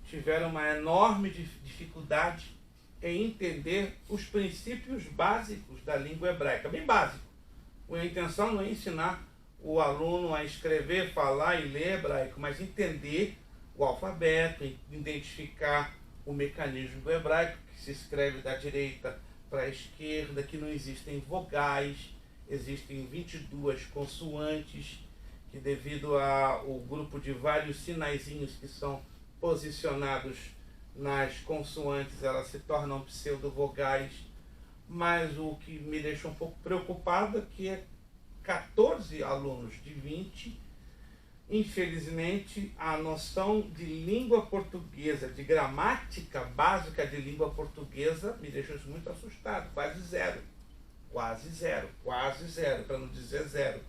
tiveram uma enorme dificuldade em entender os princípios básicos da língua hebraica, bem básico. A intenção não é ensinar o aluno a escrever, falar e ler hebraico, mas entender o alfabeto, identificar o mecanismo do hebraico, que se escreve da direita para a esquerda, que não existem vogais, existem 22 consoantes, que devido ao grupo de vários sinaizinhos que são posicionados nas consoantes, elas se tornam pseudo-vogais. Mas o que me deixa um pouco preocupado é que 14 alunos de 20, infelizmente, a noção de língua portuguesa, de gramática básica de língua portuguesa, me deixou isso muito assustado, quase zero, para não dizer zero.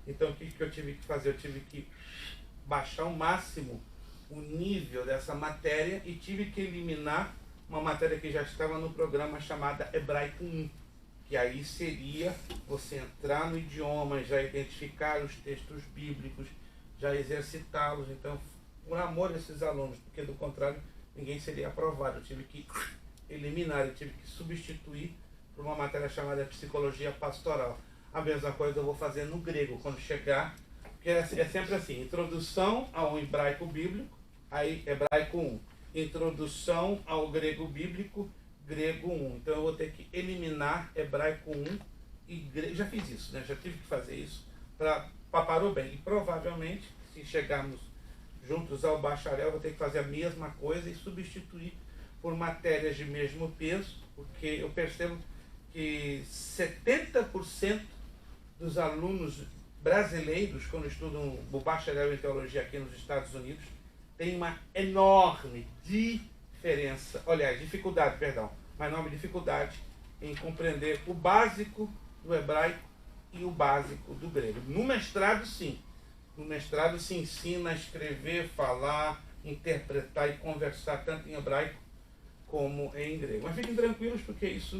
Então o que eu tive que fazer? Eu tive que baixar ao máximo o nível dessa matéria e tive que eliminar uma matéria que já estava no programa chamada Hebraico 1, que aí seria você entrar no idioma, já identificar os textos bíblicos, já exercitá-los. Então, por amor desses alunos, porque do contrário ninguém seria aprovado, eu tive que eliminar, eu tive que substituir por uma matéria chamada Psicologia Pastoral. A mesma coisa eu vou fazer no grego, quando chegar, porque é sempre assim, introdução ao hebraico bíblico, aí Hebraico 1, introdução ao grego bíblico, grego 1. Então eu vou ter que eliminar Hebraico 1 e grego. Já fiz isso, né? Já tive que fazer isso para parar o bem. E provavelmente, se chegarmos juntos ao bacharel, eu vou ter que fazer a mesma coisa e substituir por matérias de mesmo peso, porque eu percebo que 70% dos alunos brasileiros, quando estudam o bacharel em teologia aqui nos Estados Unidos, tem uma enorme dificuldade em compreender o básico do hebraico e o básico do grego. No mestrado, sim. No mestrado se ensina a escrever, falar, interpretar e conversar tanto em hebraico como em grego. Mas fiquem tranquilos, porque isso,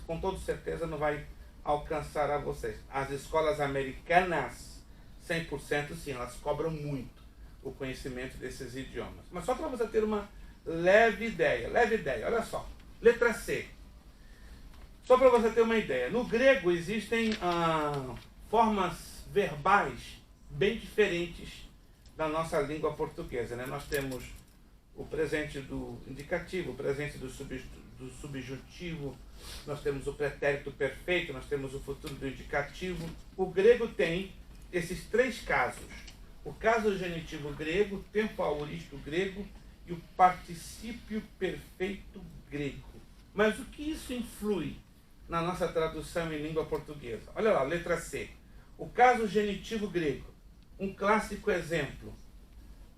com toda certeza, não vai alcançar a vocês. As escolas americanas, 100% sim, elas cobram muito o conhecimento desses idiomas. Mas só para você ter uma leve ideia, olha só. Letra C. Só para você ter uma ideia. No grego existem formas verbais bem diferentes da nossa língua portuguesa, né? Nós temos o presente do indicativo, o presente do subjuntivo, nós temos o pretérito perfeito, nós temos o futuro do indicativo. O grego tem esses 3 casos. O caso genitivo grego, o tempo aorista grego e o particípio perfeito grego. Mas o que isso influi na nossa tradução em língua portuguesa? Olha lá, letra C. O caso genitivo grego. Um clássico exemplo.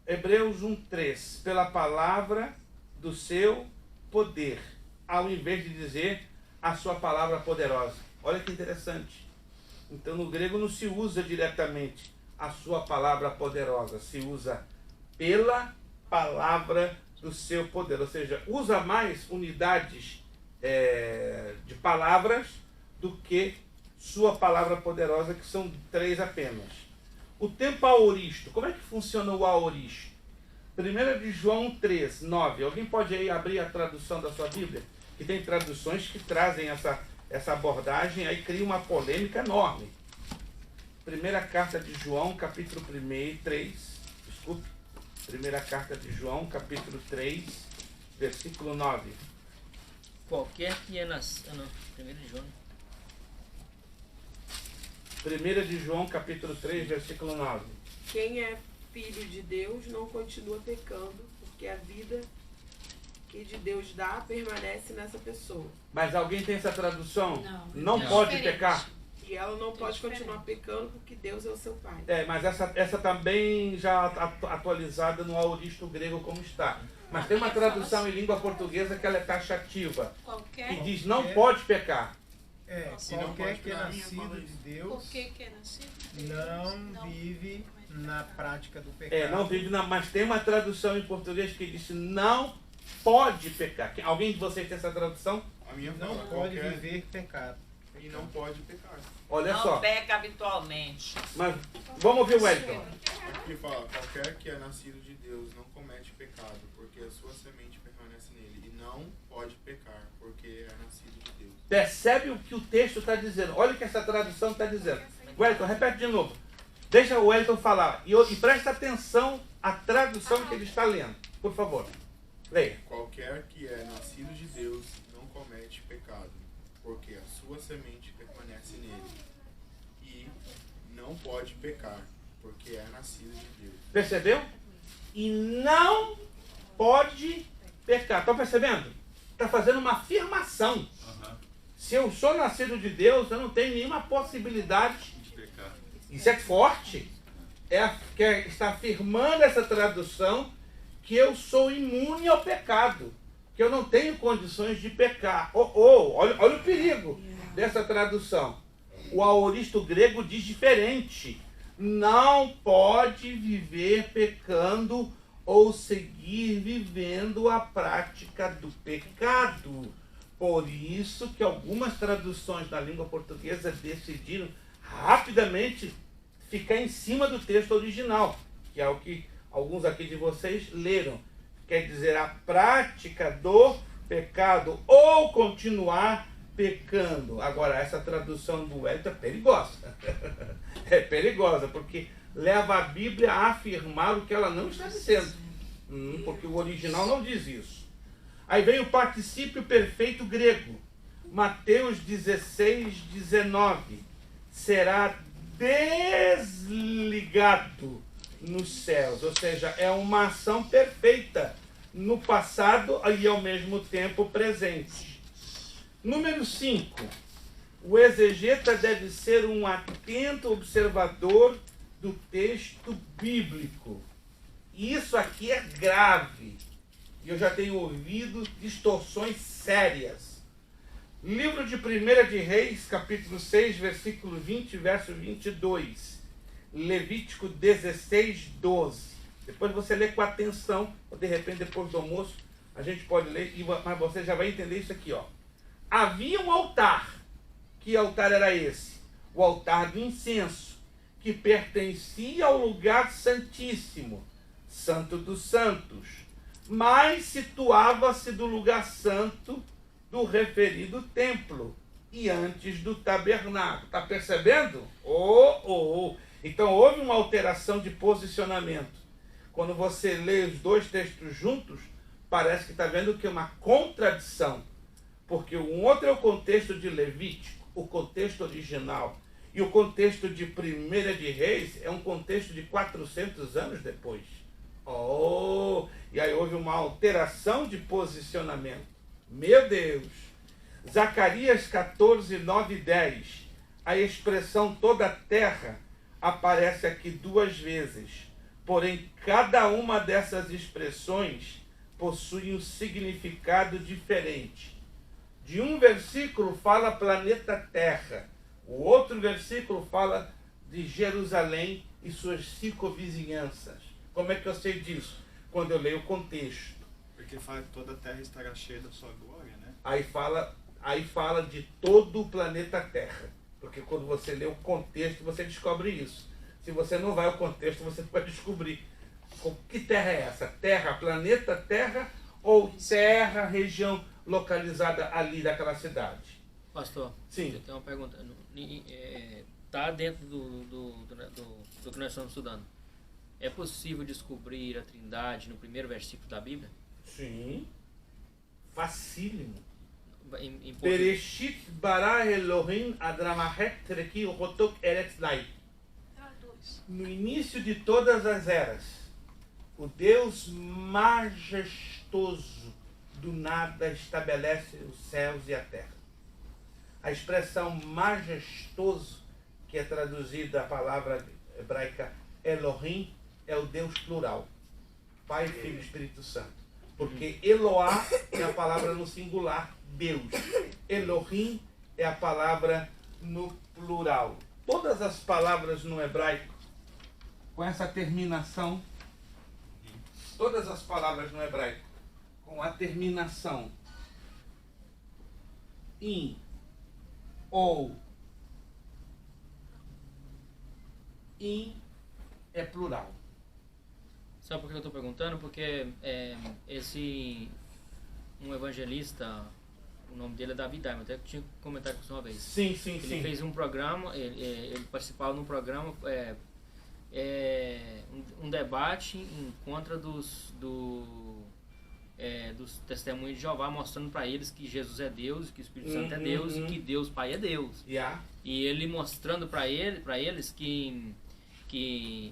Hebreus 1:3. Pela palavra do seu poder. Ao invés de dizer a sua palavra poderosa. Olha que interessante. Então no grego não se usa diretamente a sua palavra poderosa. Se usa pela palavra do seu poder. Ou seja, usa mais unidades de palavras do que sua palavra poderosa, que são 3 apenas. O tempo aoristo. Como é que funciona o aoristo? 1 de João 3, 9. Alguém pode aí abrir a tradução da sua Bíblia? Que tem traduções que trazem essa abordagem, aí cria uma polêmica enorme. Primeira carta de João, capítulo 3. Desculpe. Primeira carta de João, capítulo 3, versículo 9. Qualquer que é nascido... Não, 1 de João. 1 de João, capítulo 3, versículo 9. Quem é filho de Deus não continua pecando, porque a vida que de Deus dá permanece nessa pessoa. Mas alguém tem essa tradução? Não. Não pode pecar. E ela não pode continuar pecando porque Deus é o seu pai. Mas essa também já atualizada no aoristo grego como está. Mas tem uma tradução em língua portuguesa que ela é taxativa. Que diz não pode pecar. Qualquer que é nascido de Deus não vive na prática do pecado. Não vive mas tem uma tradução em português que diz não pode pecar. Alguém de vocês tem essa tradução? A minha não fala, pode viver pecado. E não pode pecar. Olha não só. peca habitualmente. Mas vamos ouvir o Wellington. Aqui fala, qualquer que é nascido de Deus não comete pecado, porque a sua semente permanece nele. E não pode pecar, porque é nascido de Deus. Percebe o que o texto está dizendo. Olha o que essa tradução está dizendo. Wellington, repete de novo. Deixa o Wellington falar. E presta atenção à tradução que ele está lendo. Por favor. Leia. Qualquer que é nascido de Deus não comete pecado, porque a sua semente permanece nele. E não pode pecar, porque é nascido de Deus. Percebeu? E não pode pecar. Estão percebendo? Está fazendo uma afirmação. Se eu sou nascido de Deus, eu não tenho nenhuma possibilidade de pecar. Isso é forte. Está afirmando essa tradução que eu sou imune ao pecado. Que eu não tenho condições de pecar. Olha o perigo dessa tradução. O aoristo grego diz diferente. Não pode viver pecando ou seguir vivendo a prática do pecado. Por isso que algumas traduções na língua portuguesa decidiram rapidamente ficar em cima do texto original, que é o que alguns aqui de vocês leram. Quer dizer, a prática do pecado ou continuar pecando. Agora, essa tradução do Wellington é perigosa. É perigosa, porque leva a Bíblia a afirmar o que ela não está dizendo. Porque o original não diz isso. Aí vem o particípio perfeito grego. Mateus 16, 19. Será desligado nos céus. Ou seja, é uma ação perfeita no passado e ao mesmo tempo presente. Número 5. O exegeta deve ser um atento observador do texto bíblico. Isso aqui é grave. E eu já tenho ouvido distorções sérias. Livro de 1 de Reis, capítulo 6, versículo 20, verso 22. Levítico 16, 12. Depois você lê com atenção, ou de repente depois do almoço, a gente pode ler, mas você já vai entender isso aqui. Havia um altar. Que altar era esse? O altar do incenso, que pertencia ao lugar santíssimo, Santo dos Santos, mas situava-se do lugar santo do referido templo e antes do tabernáculo. Está percebendo? Então houve uma alteração de posicionamento. Quando você lê os dois textos juntos, parece que está vendo que é uma contradição. Porque um outro é o contexto de Levítico, o contexto original. E o contexto de 1 de Reis é um contexto de 400 anos depois. E aí houve uma alteração de posicionamento. Meu Deus! Zacarias 14, 9 e 10. A expressão toda a terra aparece aqui 2 vezes. Porém, cada uma dessas expressões possui um significado diferente. De um versículo fala planeta Terra. O outro versículo fala de Jerusalém e suas circunvizinhanças. Como é que eu sei disso? Quando eu leio o contexto. Porque fala que toda a terra estará cheia da sua glória, né? Aí fala de todo o planeta Terra. Porque quando você lê o contexto, você descobre isso. Se você não vai ao contexto, você pode descobrir. Que terra é essa? Terra, planeta Terra ou terra, região localizada ali daquela cidade? Pastor, sim. Eu tenho uma pergunta. Está dentro do que nós estamos estudando. É possível descobrir a Trindade no primeiro versículo da Bíblia? Sim. Facílimo. Em Bereshit bara Elohim adramahet treki rotok eretz lai. No início de todas as eras, o Deus majestoso do nada estabelece os céus e a terra. A expressão majestoso, que é traduzida a palavra hebraica Elohim, é o Deus plural. Pai, Filho e Espírito Santo. Porque Eloá é a palavra no singular, Deus. Elohim é a palavra no plural. Todas as palavras no hebraico, com essa terminação, todas as palavras no hebraico, com a terminação in, ou, in é plural. Sabe por que eu estou perguntando? Porque um evangelista, o nome dele é David Diamond, até que tinha comentado com você uma vez. Sim. Ele fez um programa, ele participava num programa, um debate em contra dos testemunhos de Jeová, mostrando para eles que Jesus é Deus, que o Espírito Santo é Deus e que Deus Pai é Deus. E ele mostrando para eles que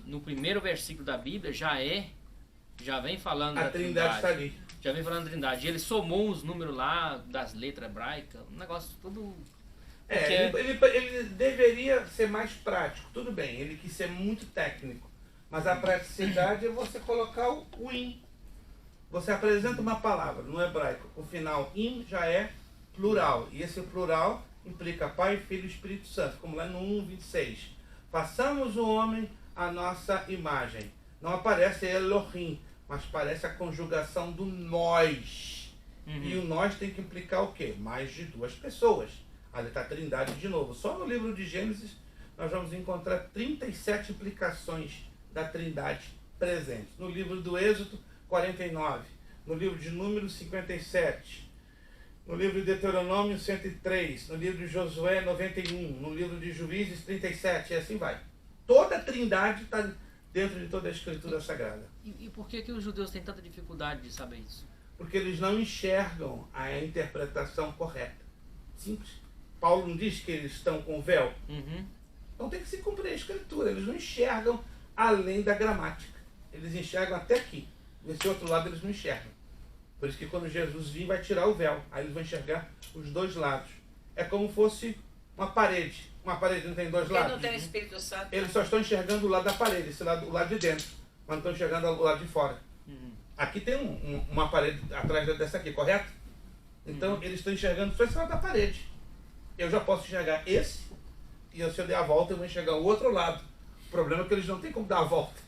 no primeiro versículo da Bíblia já vem falando da Trindade. Está ali. Já vem falando da Trindade. E ele somou os números lá das letras hebraicas, um negócio todo... Ele deveria ser mais prático, tudo bem, ele quis ser muito técnico, mas a praticidade é você colocar o in. Você apresenta uma palavra no hebraico, o final in já é plural, e esse plural implica Pai, Filho e Espírito Santo, como lá no 1:26. Façamos o homem à nossa imagem. Não aparece Elohim, mas parece a conjugação do nós. E o nós tem que implicar o quê? Mais de duas pessoas. Ali está a Trindade de novo. Só no livro de Gênesis nós vamos encontrar 37 implicações da Trindade presentes. No livro do Êxodo, 49. No livro de Números, 57. No livro de Deuteronômio, 103. No livro de Josué, 91. No livro de Juízes, 37. E assim vai. Toda a Trindade está dentro de toda a Escritura Sagrada. E por que os judeus têm tanta dificuldade de saber isso? Porque eles não enxergam a interpretação correta. Simples. Paulo não diz que eles estão com véu? Então tem que se cumprir a Escritura. Eles não enxergam além da gramática. Eles enxergam até aqui. Nesse outro lado eles não enxergam. Por isso que quando Jesus vir, vai tirar o véu. Aí eles vão enxergar os dois lados. É como fosse uma parede. Uma parede não tem dois lados? Ele não tem o Espírito Santo. Eles só estão enxergando o lado da parede, esse lado, o lado de dentro. Mas não estão enxergando o lado de fora. Aqui tem uma parede atrás dessa aqui, correto? Então eles estão enxergando só esse lado da parede. Eu já posso enxergar esse, e se eu der a volta eu vou enxergar o outro lado. O problema é que eles não têm como dar a volta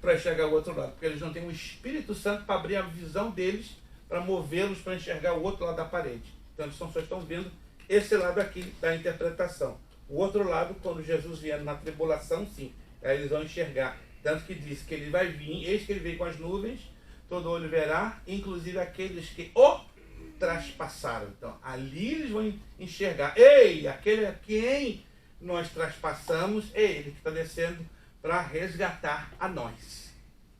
para enxergar o outro lado, porque eles não têm o Espírito Santo para abrir a visão deles, para movê-los para enxergar o outro lado da parede. Então eles só estão vendo esse lado aqui da interpretação. O outro lado, quando Jesus vier na tribulação, sim, aí eles vão enxergar. Tanto que diz que ele vai vir, eis que ele vem com as nuvens, todo olho verá, inclusive aqueles que o traspassaram. Então, ali eles vão enxergar. Ei, aquele a quem nós traspassamos, é ele que está descendo para resgatar a nós.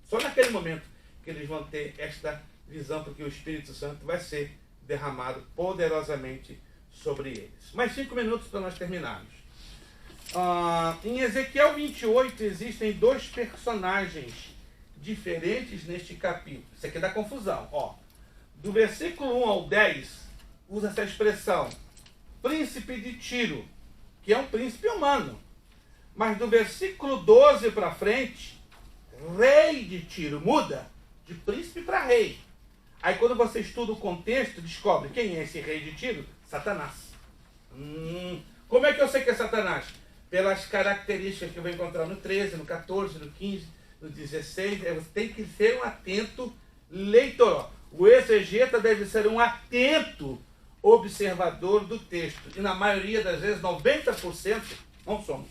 Só naquele momento que eles vão ter esta visão, porque o Espírito Santo vai ser derramado poderosamente sobre eles. Mais 5 minutos para nós terminarmos. Em Ezequiel 28 existem dois personagens diferentes neste capítulo. Isso aqui dá confusão. Do versículo 1 ao 10, usa essa expressão, príncipe de Tiro, que é um príncipe humano. Mas do versículo 12 para frente, rei de Tiro, muda de príncipe para rei. Aí quando você estuda o contexto, descobre quem é esse rei de Tiro? Satanás. Como é que eu sei que é Satanás? Pelas características que eu vou encontrar no 13, no 14, no 15, no 16. Você tem que ser um atento leitor. O exegeta deve ser um atento observador do texto. E na maioria das vezes, 90%, não somos.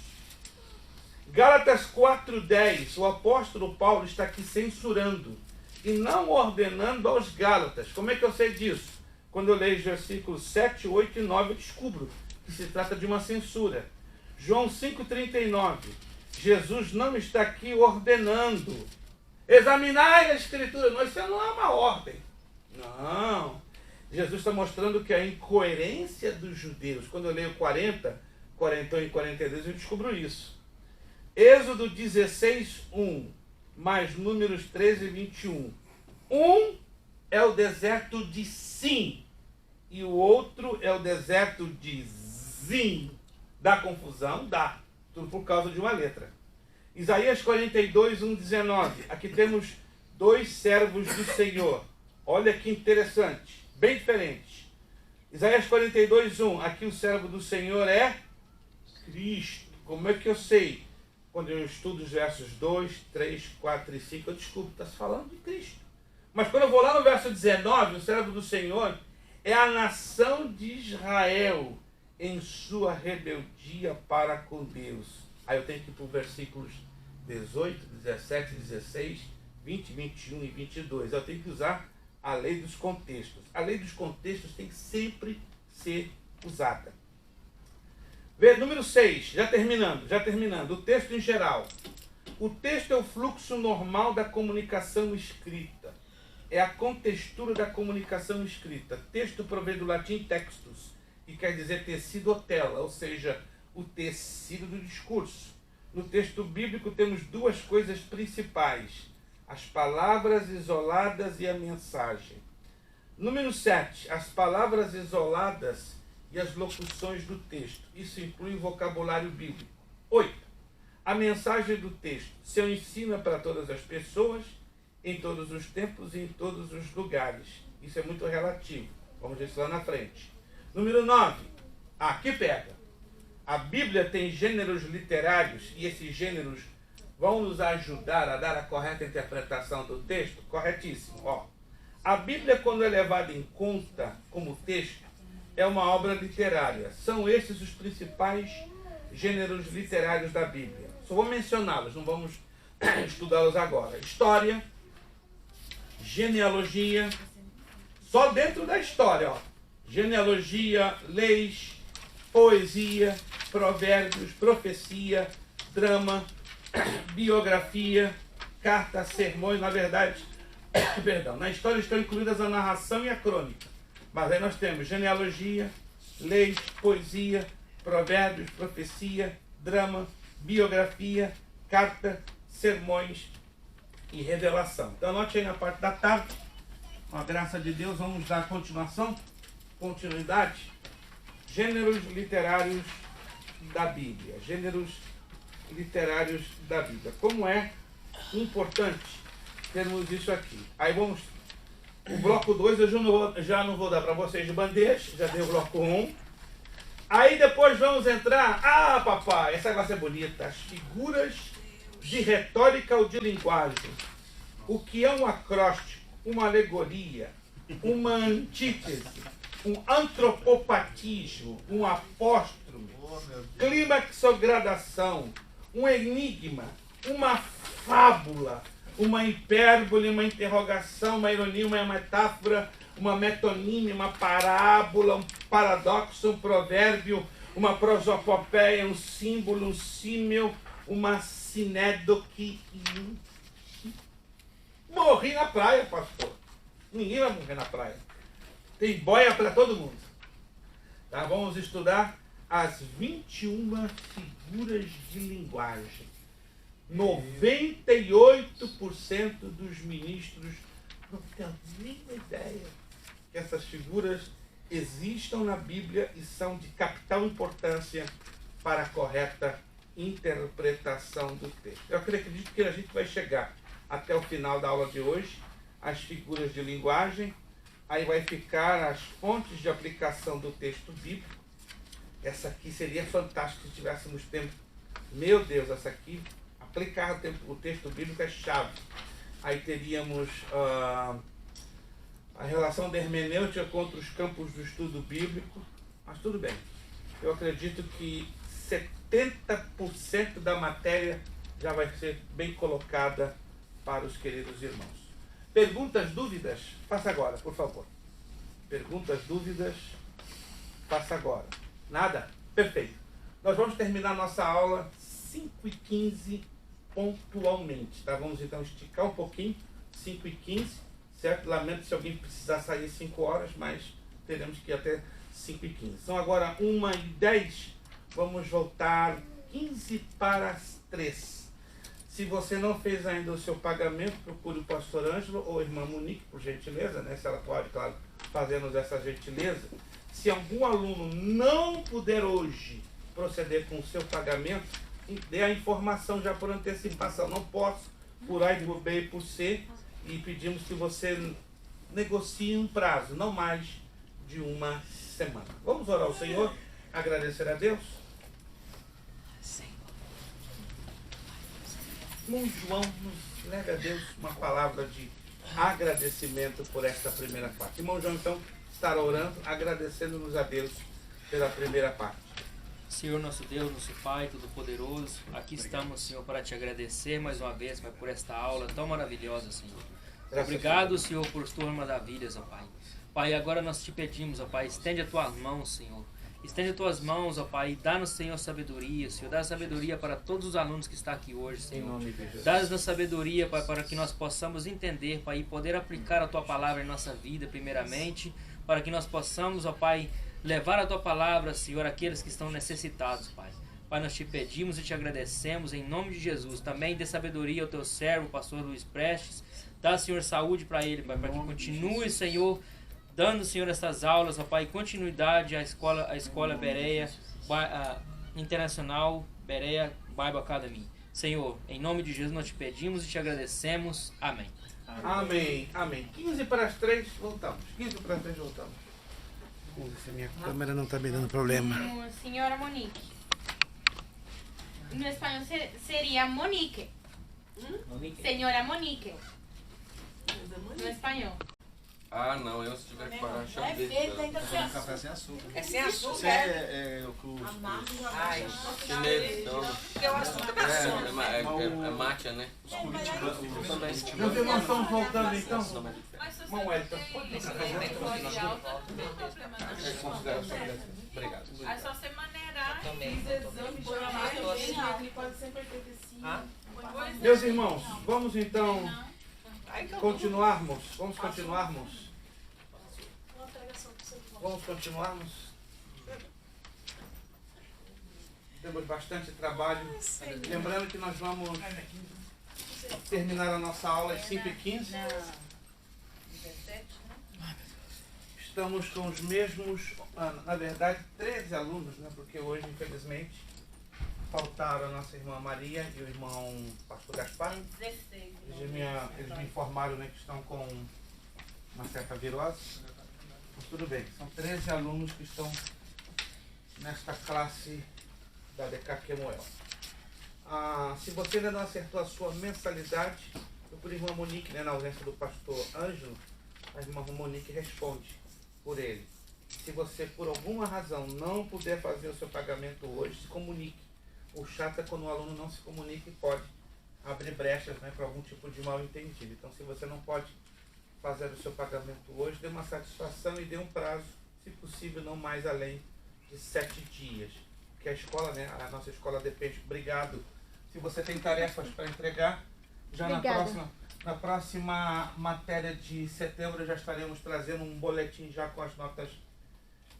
Gálatas 4:10, o apóstolo Paulo está aqui censurando e não ordenando aos Gálatas. Como é que eu sei disso? Quando eu leio os versículos 7, 8 e 9, eu descubro que se trata de uma censura. João 5,39, Jesus não está aqui ordenando. Examinai a Escritura. Não, isso não é uma ordem. Não. Jesus está mostrando que a incoerência dos judeus, quando eu leio 40, 41 e 42, eu descubro isso. Êxodo 16, 1, mais Números 13 e 21. é o deserto de Sim e o outro é o deserto de Zim. Dá confusão? Dá. Tudo por causa de uma letra. Isaías 42, 19. Aqui temos dois servos do Senhor. Olha que interessante. Bem diferentes. Isaías 42, 1. Aqui o servo do Senhor é Cristo. Como é que eu sei? Quando eu estudo os versos 2, 3, 4 e 5, eu descubro que está se falando de Cristo. Mas quando eu vou lá no verso 19, o servo do Senhor é a nação de Israel em sua rebeldia para com Deus. Aí eu tenho que ir para os versículos 18, 17, 16, 20, 21 e 22. Eu tenho que usar a lei dos contextos. A lei dos contextos tem que sempre ser usada. Número 6, já terminando. O texto em geral. O texto é o fluxo normal da comunicação escrita. É a contextura da comunicação escrita. Texto provém do latim textus, que quer dizer tecido ou tela, ou seja, o tecido do discurso. No texto bíblico temos duas coisas principais: as palavras isoladas e a mensagem. Número 7, as palavras isoladas e as locuções do texto. Isso inclui o vocabulário bíblico. 8. A mensagem do texto. Seu ensino é para todas as pessoas, em todos os tempos e em todos os lugares. Isso é muito relativo. Vamos ver isso lá na frente. Número 9. Aqui pega. A Bíblia tem gêneros literários e esses gêneros vão nos ajudar a dar a correta interpretação do texto? Corretíssimo. Ó, a Bíblia, quando é levada em conta como texto, é uma obra literária. São esses os principais gêneros literários da Bíblia. Só vou mencioná-los, não vamos estudá-los agora. História, genealogia, só dentro da história, ó. Genealogia, leis, poesia, provérbios, profecia, drama, biografia, cartas, sermões. Na verdade, na história estão incluídas a narração e a crônica. Mas aí nós temos genealogia, leis, poesia, provérbios, profecia, drama, biografia, carta, sermões e revelação. Então anote aí na parte da tarde, com a graça de Deus, vamos dar continuidade. Gêneros literários da Bíblia. Gêneros literários da Bíblia. Como é importante termos isso aqui. Aí vamos... O bloco 2 eu já não vou dar para vocês de bandeja, já dei o bloco 1. Aí depois vamos entrar... Ah, papai, essa vai ser bonita. As figuras de retórica ou de linguagem. O que é um acróstico, uma alegoria, uma antítese, um antropopatismo, um apóstrofo, clímaxogradação, um enigma, uma fábula, uma hipérbole, uma interrogação, uma ironia, uma metáfora, uma metonímia, uma parábola, um paradoxo, um provérbio, uma prosopopeia, um símbolo, um símil, uma sinédoque. Morri na praia, pastor. Ninguém vai morrer na praia. Tem boia para todo mundo. Tá? Vamos estudar as 21 figuras de linguagem. 98% dos ministros não têm a mínima ideia que essas figuras existam na Bíblia e são de capital importância para a correta interpretação do texto. Eu acredito que a gente vai chegar até o final da aula de hoje, as figuras de linguagem, aí vai ficar as fontes de aplicação do texto bíblico. Essa aqui seria fantástica se tivéssemos tempo. Meu Deus, essa aqui... Aplicar o texto bíblico é chave. Aí teríamos a relação da hermenêutica contra os campos do estudo bíblico. Mas tudo bem. Eu acredito que 70% da matéria já vai ser bem colocada para os queridos irmãos. Perguntas, dúvidas? Faça agora, por favor. Perguntas, dúvidas? Faça agora. Nada? Perfeito. Nós vamos terminar nossa aula 5h15 pontualmente, tá? Vamos então esticar um pouquinho, 5h15, certo? Lamento se alguém precisar sair às 5 horas, mas teremos que ir até 5h15. São agora 1h10, vamos voltar 15 para as 3. Se você não fez ainda o seu pagamento, procure o pastor Ângelo ou a irmã Monique, por gentileza, né? Se ela pode, claro, fazer-nos essa gentileza. Se algum aluno não puder hoje proceder com o seu pagamento, dê a informação já por antecipação. Não posso, por A e por B e por C, e pedimos que você negocie um prazo, não mais de uma semana. Vamos orar ao Senhor, agradecer a Deus. Irmão João nos leve a Deus uma palavra de agradecimento por esta primeira parte. Irmão João, então, estará orando, agradecendo-nos a Deus pela primeira parte. Senhor nosso Deus, nosso Pai Todo-Poderoso, aqui estamos, Senhor, para te agradecer mais uma vez, Pai, por esta aula tão maravilhosa, Senhor. Obrigado, Senhor, por tuas maravilhas, ó Pai. Pai, agora nós te pedimos, ó Pai, estende as tuas mãos, Senhor. Estende as tuas mãos, ó Pai, e dá-nos, Senhor, sabedoria, Senhor. Dá sabedoria para todos os alunos que estão aqui hoje, Senhor. Dá-nos sabedoria, Pai, para que nós possamos entender, Pai, e poder aplicar a tua palavra em nossa vida, primeiramente, para que nós possamos, ó Pai, levar a tua palavra, Senhor, àqueles que estão necessitados, Pai. Pai, nós te pedimos e te agradecemos em nome de Jesus. Também dê sabedoria ao teu servo, pastor Luiz Prestes. Dá, Senhor, saúde para ele, Pai, para que continue, Senhor, dando, Senhor, essas aulas, ó Pai, continuidade à escola Bereia Internacional, Bereia Bible Academy. Senhor, em nome de Jesus nós te pedimos e te agradecemos. Amém. Amém, amém. 15 para as 3, voltamos. 15 para as 3, voltamos. Se minha câmera não está me dando problema. Senhora Monique. No espanhol seria Monique. Senhora Monique. No espanhol. Ah, não, eu se tiver que parar, chama É dele. feito, tem que ser Café sem açúcar. É sem açúcar, Isso é? é o que os... Ai, Chinês, então. porque o açúcar dá sono. É matcha, né? Os curitibanos também. Meus irmãos estão voltando então. Mas se Irmão você Wellington, tem pode esse passar nível de alta, não tem problema não. Obrigado. É só você maneirar Também. e exames por Ah? Meus irmãos, vamos então continuarmos. Vamos continuarmos. Vamos continuarmos. Temos bastante trabalho. Lembrando que nós vamos terminar a nossa aula às 5h15. Estamos com os mesmos, na verdade, 13 alunos, né? Porque hoje, infelizmente, faltaram a nossa irmã Maria e o irmão pastor Gaspar. 16. Eles me informaram, né, que estão com uma certa virose. Mas tudo bem, são 13 alunos que estão nesta classe da DK Kemuel. Se você ainda não acertou a sua mensalidade, procure a irmã Monique, né, na ausência do pastor Ângelo, a irmã Monique responde por ele. Se você, por alguma razão, não puder fazer o seu pagamento hoje, se comunique. O chato é quando o aluno não se comunica e pode abrir brechas, né, para algum tipo de mal entendido. Então, se você não pode fazer o seu pagamento hoje, dê uma satisfação e dê um prazo, se possível, não mais além de 7 dias. Porque a escola, né, a nossa escola depende. Obrigado. Se você tem tarefas para entregar, já na próxima matéria de setembro já estaremos trazendo um boletim já com as notas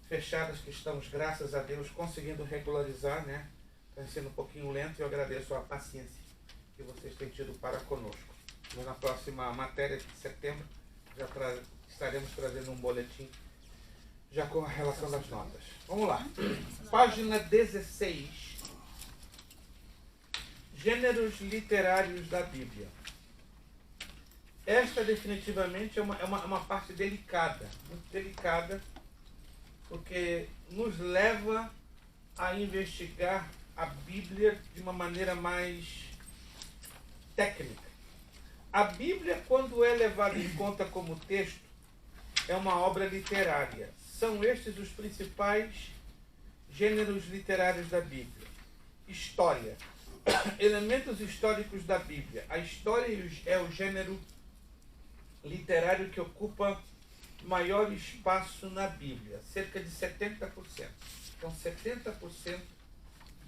fechadas, que estamos, graças a Deus, conseguindo regularizar, né? Está sendo um pouquinho lento e eu agradeço a paciência que vocês têm tido para conosco. Mas na próxima matéria de setembro já estaremos trazendo um boletim já com a relação das notas. Vamos lá. Página 16. Gêneros literários da Bíblia. Esta definitivamente é uma parte delicada, muito delicada, porque nos leva a investigar a Bíblia de uma maneira mais técnica. A Bíblia, quando é levada em conta como texto, é uma obra literária. São estes os principais gêneros literários da Bíblia. História. Elementos históricos da Bíblia. A história é o gênero literário que ocupa maior espaço na Bíblia, cerca de 70%. Então, 70%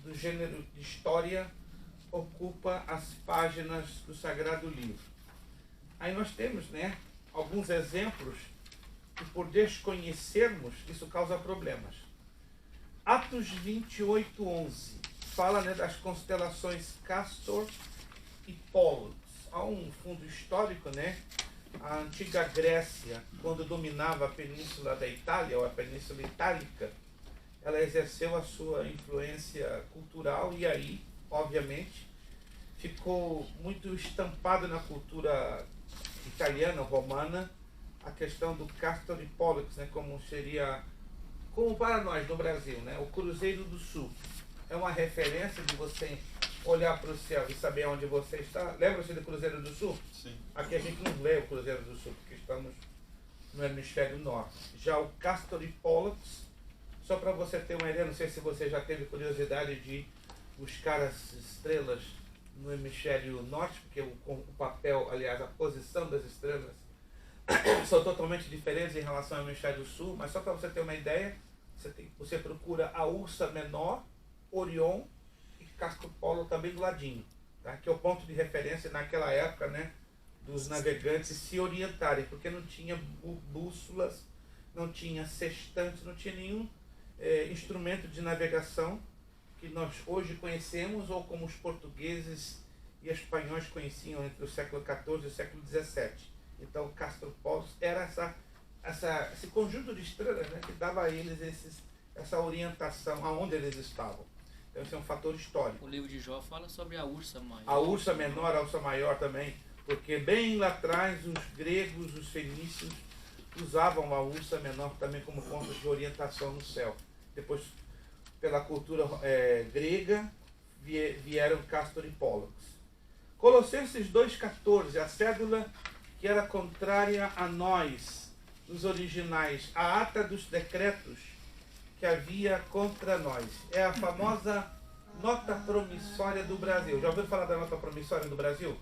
do gênero de história ocupa as páginas do Sagrado Livro. Aí nós temos, né, alguns exemplos que, por desconhecermos, isso causa problemas. Atos 28:11 fala, né, das constelações Castor e Pollux. Há um fundo histórico, né? A antiga Grécia, quando dominava a península da Itália, ou a península itálica, ela exerceu a sua influência cultural e aí, obviamente, ficou muito estampado na cultura italiana, romana, a questão do Castor e Pollux, né, como seria, como para nós no Brasil, né, o Cruzeiro do Sul. É uma referência de você olhar para o céu e saber onde você está. Lembra-se do Cruzeiro do Sul? Sim. Aqui a gente não lê o Cruzeiro do Sul, porque estamos no hemisfério norte. Já o Castor e Pollux, só para você ter uma ideia, não sei se você já teve curiosidade de buscar as estrelas no hemisfério norte, porque o papel, aliás, a posição das estrelas são totalmente diferentes em relação ao hemisfério sul, mas só para você ter uma ideia, você procura a Ursa Menor, Orion e Castor Polo também do ladinho, tá? Que é o ponto de referência naquela época, né, dos navegantes se orientarem, porque não tinha bússolas, não tinha sextantes, não tinha nenhum instrumento de navegação que nós hoje conhecemos, ou como os portugueses e espanhóis conheciam entre o século XIV e o século XVII. Então, Castor Pollux era esse conjunto de estrelas, né, que dava a eles essa orientação aonde eles estavam. Então, esse é um fator histórico. O livro de Jó fala sobre a Ursa Maior. A Ursa Menor, a Ursa Maior também, porque bem lá atrás os gregos, os fenícios, usavam a Ursa Menor também como ponto de orientação no céu. Depois, pela cultura grega, vieram Castor e Pollux. Colossenses 2,14, a cédula que era contrária a nós, nos originais, a ata dos decretos que havia contra nós. É a famosa nota promissória do Brasil. Já ouviu falar da nota promissória do Brasil?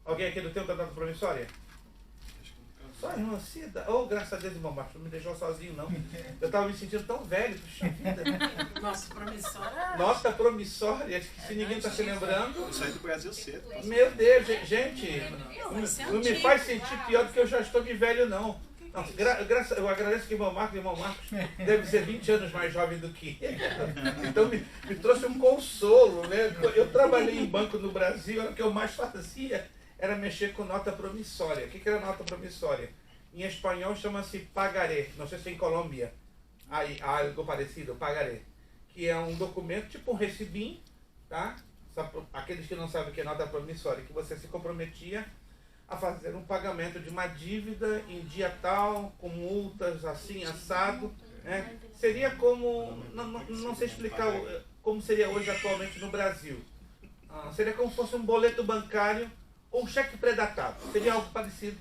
Alguém aqui do tempo da nota promissória? Só a irmã Cida. Oh, graças a Deus, irmão Marcos, não me deixou sozinho, não. Eu estava me sentindo tão velho, puxa vida. Nossa, promissória. Nota promissória, se ninguém está se lembrando. Eu saí do Brasil cedo. Meu Deus, gente, não me faz sentir pior do que eu já estou de velho, não. Não, eu agradeço que o irmão Marcos deve ser 20 anos mais jovem do que ele. Então me trouxe um consolo, né? Eu trabalhei em banco no Brasil, o que eu mais fazia era mexer com nota promissória. O que era nota promissória? Em espanhol chama-se pagaré, não sei se em Colômbia há algo parecido, pagaré, que é um documento, tipo um recibinho, tá? Aqueles que não sabem o que é nota promissória, que você se comprometia a fazer um pagamento de uma dívida em dia tal, com multas assim, assado, né? Seria como, não sei explicar como seria hoje atualmente no Brasil. Seria como se fosse um boleto bancário ou um cheque pré-datado. Seria algo parecido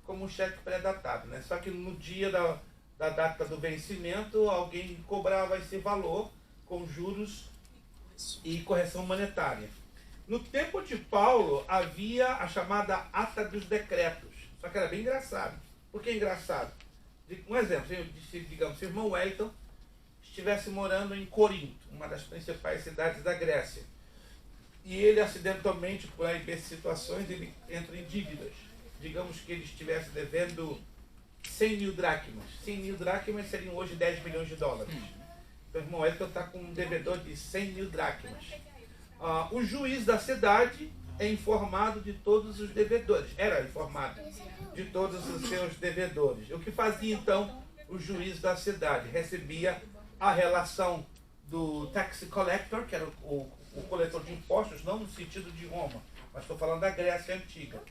como um cheque pré-datado, né? Só que no dia da data do vencimento, alguém cobrava esse valor com juros e correção monetária. No tempo de Paulo, havia a chamada ata dos decretos. Só que era bem engraçado. Por que engraçado? Um exemplo, digamos, se o irmão Wellington estivesse morando em Corinto, uma das principais cidades da Grécia, e ele acidentalmente, por aí, ver situações, ele entra em dívidas. Digamos que ele estivesse devendo 100 mil dracmas. 100 mil dracmas seriam hoje 10 milhões de dólares. Então o irmão Wellington está com um devedor de 100 mil dracmas. O juiz da cidade é informado de todos os devedores. Era informado de todos os seus devedores. O que fazia então o juiz da cidade? Recebia a relação do tax collector, que era o coletor de impostos, não no sentido de Roma, mas estou falando da Grécia Antiga,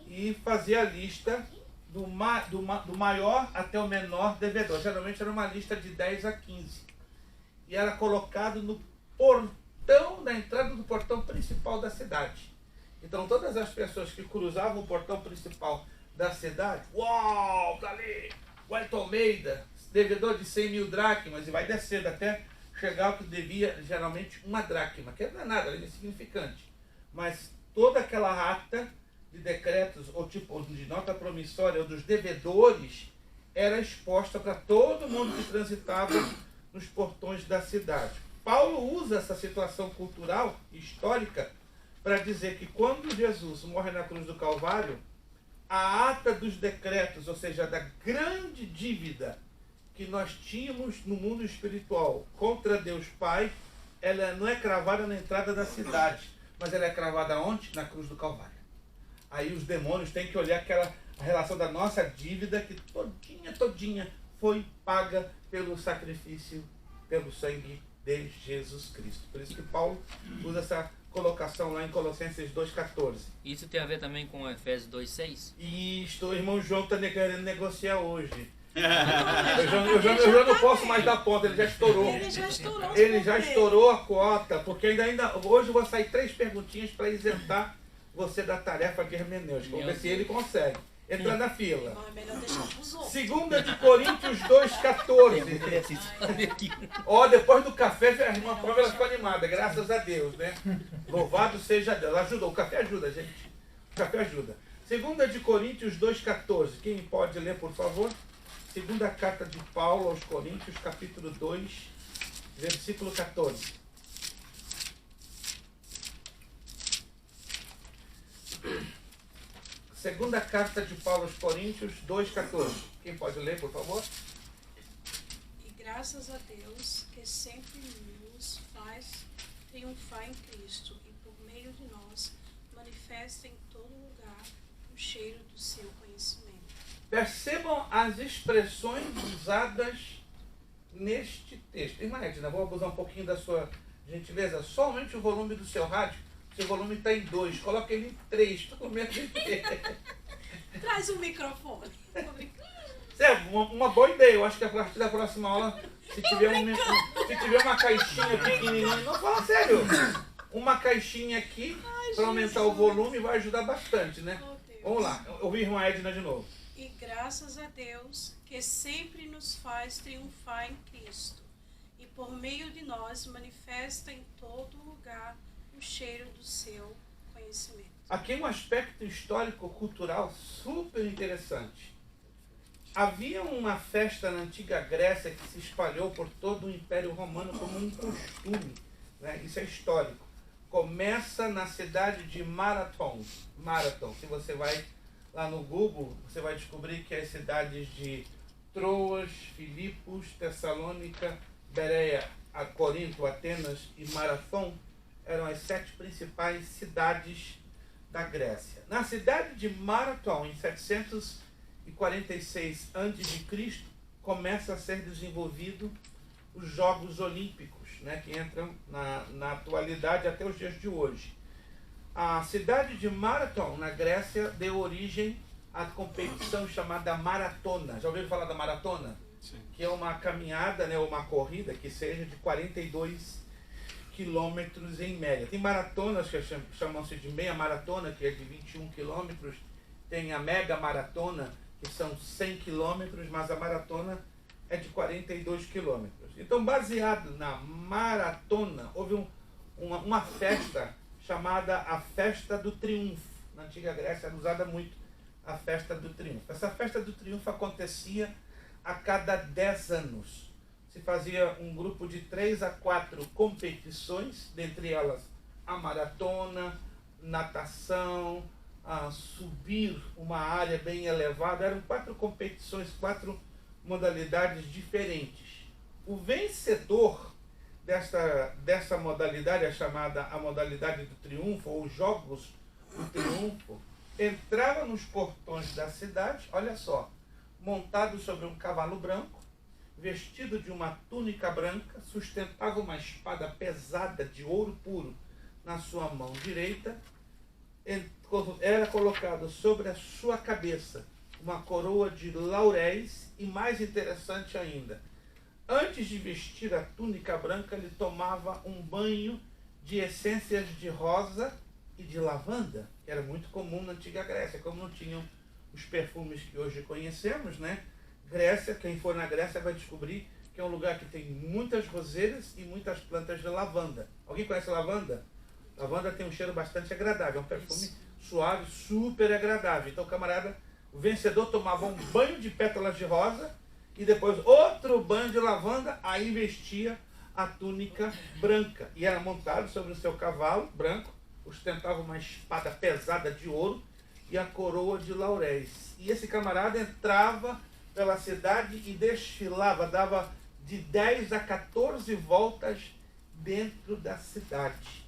e fazia a lista do maior até o menor devedor. Geralmente era uma lista de 10 a 15. E era colocado no portão, na entrada do portão principal da cidade. Então todas as pessoas que cruzavam o portão principal da cidade, uau, tá ali, Wellington Almeida, devedor de 100 mil dracmas, e vai descendo até chegar ao que devia geralmente uma dracma, que não é nada, é insignificante. Mas toda aquela ata de decretos, ou tipo de nota promissória, ou dos devedores, era exposta para todo mundo que transitava nos portões da cidade. Paulo usa essa situação cultural e histórica para dizer que quando Jesus morre na cruz do Calvário, a ata dos decretos, ou seja, da grande dívida que nós tínhamos no mundo espiritual contra Deus Pai, ela não é cravada na entrada da cidade, mas ela é cravada onde? Na cruz do Calvário. Aí os demônios têm que olhar a relação da nossa dívida, que todinha foi paga pelo sacrifício, pelo sangue de Jesus Cristo. Por isso que Paulo usa essa colocação lá em Colossenses 2,14. Isso tem a ver também com Efésios 2,6? Isto, o irmão João está querendo negociar hoje. Eu já não posso mais dar ponta, ele já estourou. Ele já estourou a cota, porque ainda hoje eu vou sair 3 perguntinhas para isentar você da tarefa de hermenêutica. Vamos ver se ele consegue. Entra na fila. Segunda de Coríntios 2,14. Ó, depois do café, a irmã Pamela ficou animada, graças a Deus, né? Louvado seja Deus. Ajuda, o café ajuda, gente. O café ajuda. Segunda de Coríntios 2,14. Quem pode ler, por favor? Segunda carta de Paulo aos Coríntios, capítulo 2, versículo 14. Segunda carta de Paulo aos Coríntios 2,14. Quem pode ler, por favor? E graças a Deus que sempre nos faz triunfar em Cristo e por meio de nós manifesta em todo lugar o cheiro do seu conhecimento. Percebam as expressões usadas neste texto. Irmã Edna, vou abusar um pouquinho da sua gentileza. Só aumente o volume do seu rádio. Seu volume está em 2. Coloque ele em 3. Tudo menos em 3. Traz o microfone. É uma boa ideia. Eu acho que a partir da próxima aula, se tiver uma caixinha pequenininha... Não, fala sério. Uma caixinha aqui para aumentar o volume vai ajudar bastante, né? Vamos lá. Ouvir a irmã Edna de novo. E graças a Deus que sempre nos faz triunfar em Cristo e por meio de nós manifesta em todo lugar o cheiro do seu conhecimento. Aqui um aspecto histórico-cultural super interessante. Havia uma festa na antiga Grécia que se espalhou por todo o Império Romano como um costume, né? Isso é histórico. Começa na cidade de Marathon. Se você vai lá no Google, você vai descobrir que as cidades de Troas, Filipos, Tessalônica, Bereia, Corinto, Atenas e Marathon eram as 7 principais cidades da Grécia. Na cidade de Marathon, em 746 a.C., começa a ser desenvolvido os Jogos Olímpicos, né, que entram na atualidade até os dias de hoje. A cidade de Marathon, na Grécia, deu origem à competição chamada maratona. Já ouviram falar da maratona? Sim. Que é uma caminhada, né, uma corrida que seja de 42 quilômetros em média. Tem maratonas que chamam-se de meia maratona, que é de 21 quilômetros. Tem a mega maratona, que são 100 quilômetros, mas a maratona é de 42 quilômetros. Então, baseado na maratona, houve uma festa chamada a Festa do Triunfo. Na antiga Grécia era usada muito a Festa do Triunfo. Essa Festa do Triunfo acontecia a cada 10 anos. Se fazia um grupo de 3 a 4 competições, dentre elas a maratona, natação, subir uma área bem elevada. Eram 4 competições, 4 modalidades diferentes. O vencedor dessa modalidade, é chamada a modalidade do triunfo, ou Jogos do Triunfo, entrava nos portões da cidade, olha só, montado sobre um cavalo branco, vestido de uma túnica branca, sustentava uma espada pesada de ouro puro na sua mão direita, era colocado sobre a sua cabeça uma coroa de lauréis e, mais interessante ainda, antes de vestir a túnica branca, ele tomava um banho de essências de rosa e de lavanda, que era muito comum na antiga Grécia. Como não tinham os perfumes que hoje conhecemos, né? Grécia, quem for na Grécia vai descobrir que é um lugar que tem muitas roseiras e muitas plantas de lavanda. Alguém conhece lavanda? Lavanda tem um cheiro bastante agradável, é um perfume suave, super agradável. Então, camarada, o vencedor tomava um banho de pétalas de rosa e depois outro banho de lavanda, aí vestia a túnica branca. E era montado sobre o seu cavalo branco, ostentava uma espada pesada de ouro e a coroa de lauréis. E esse camarada entrava pela cidade e desfilava, dava de 10 a 14 voltas dentro da cidade.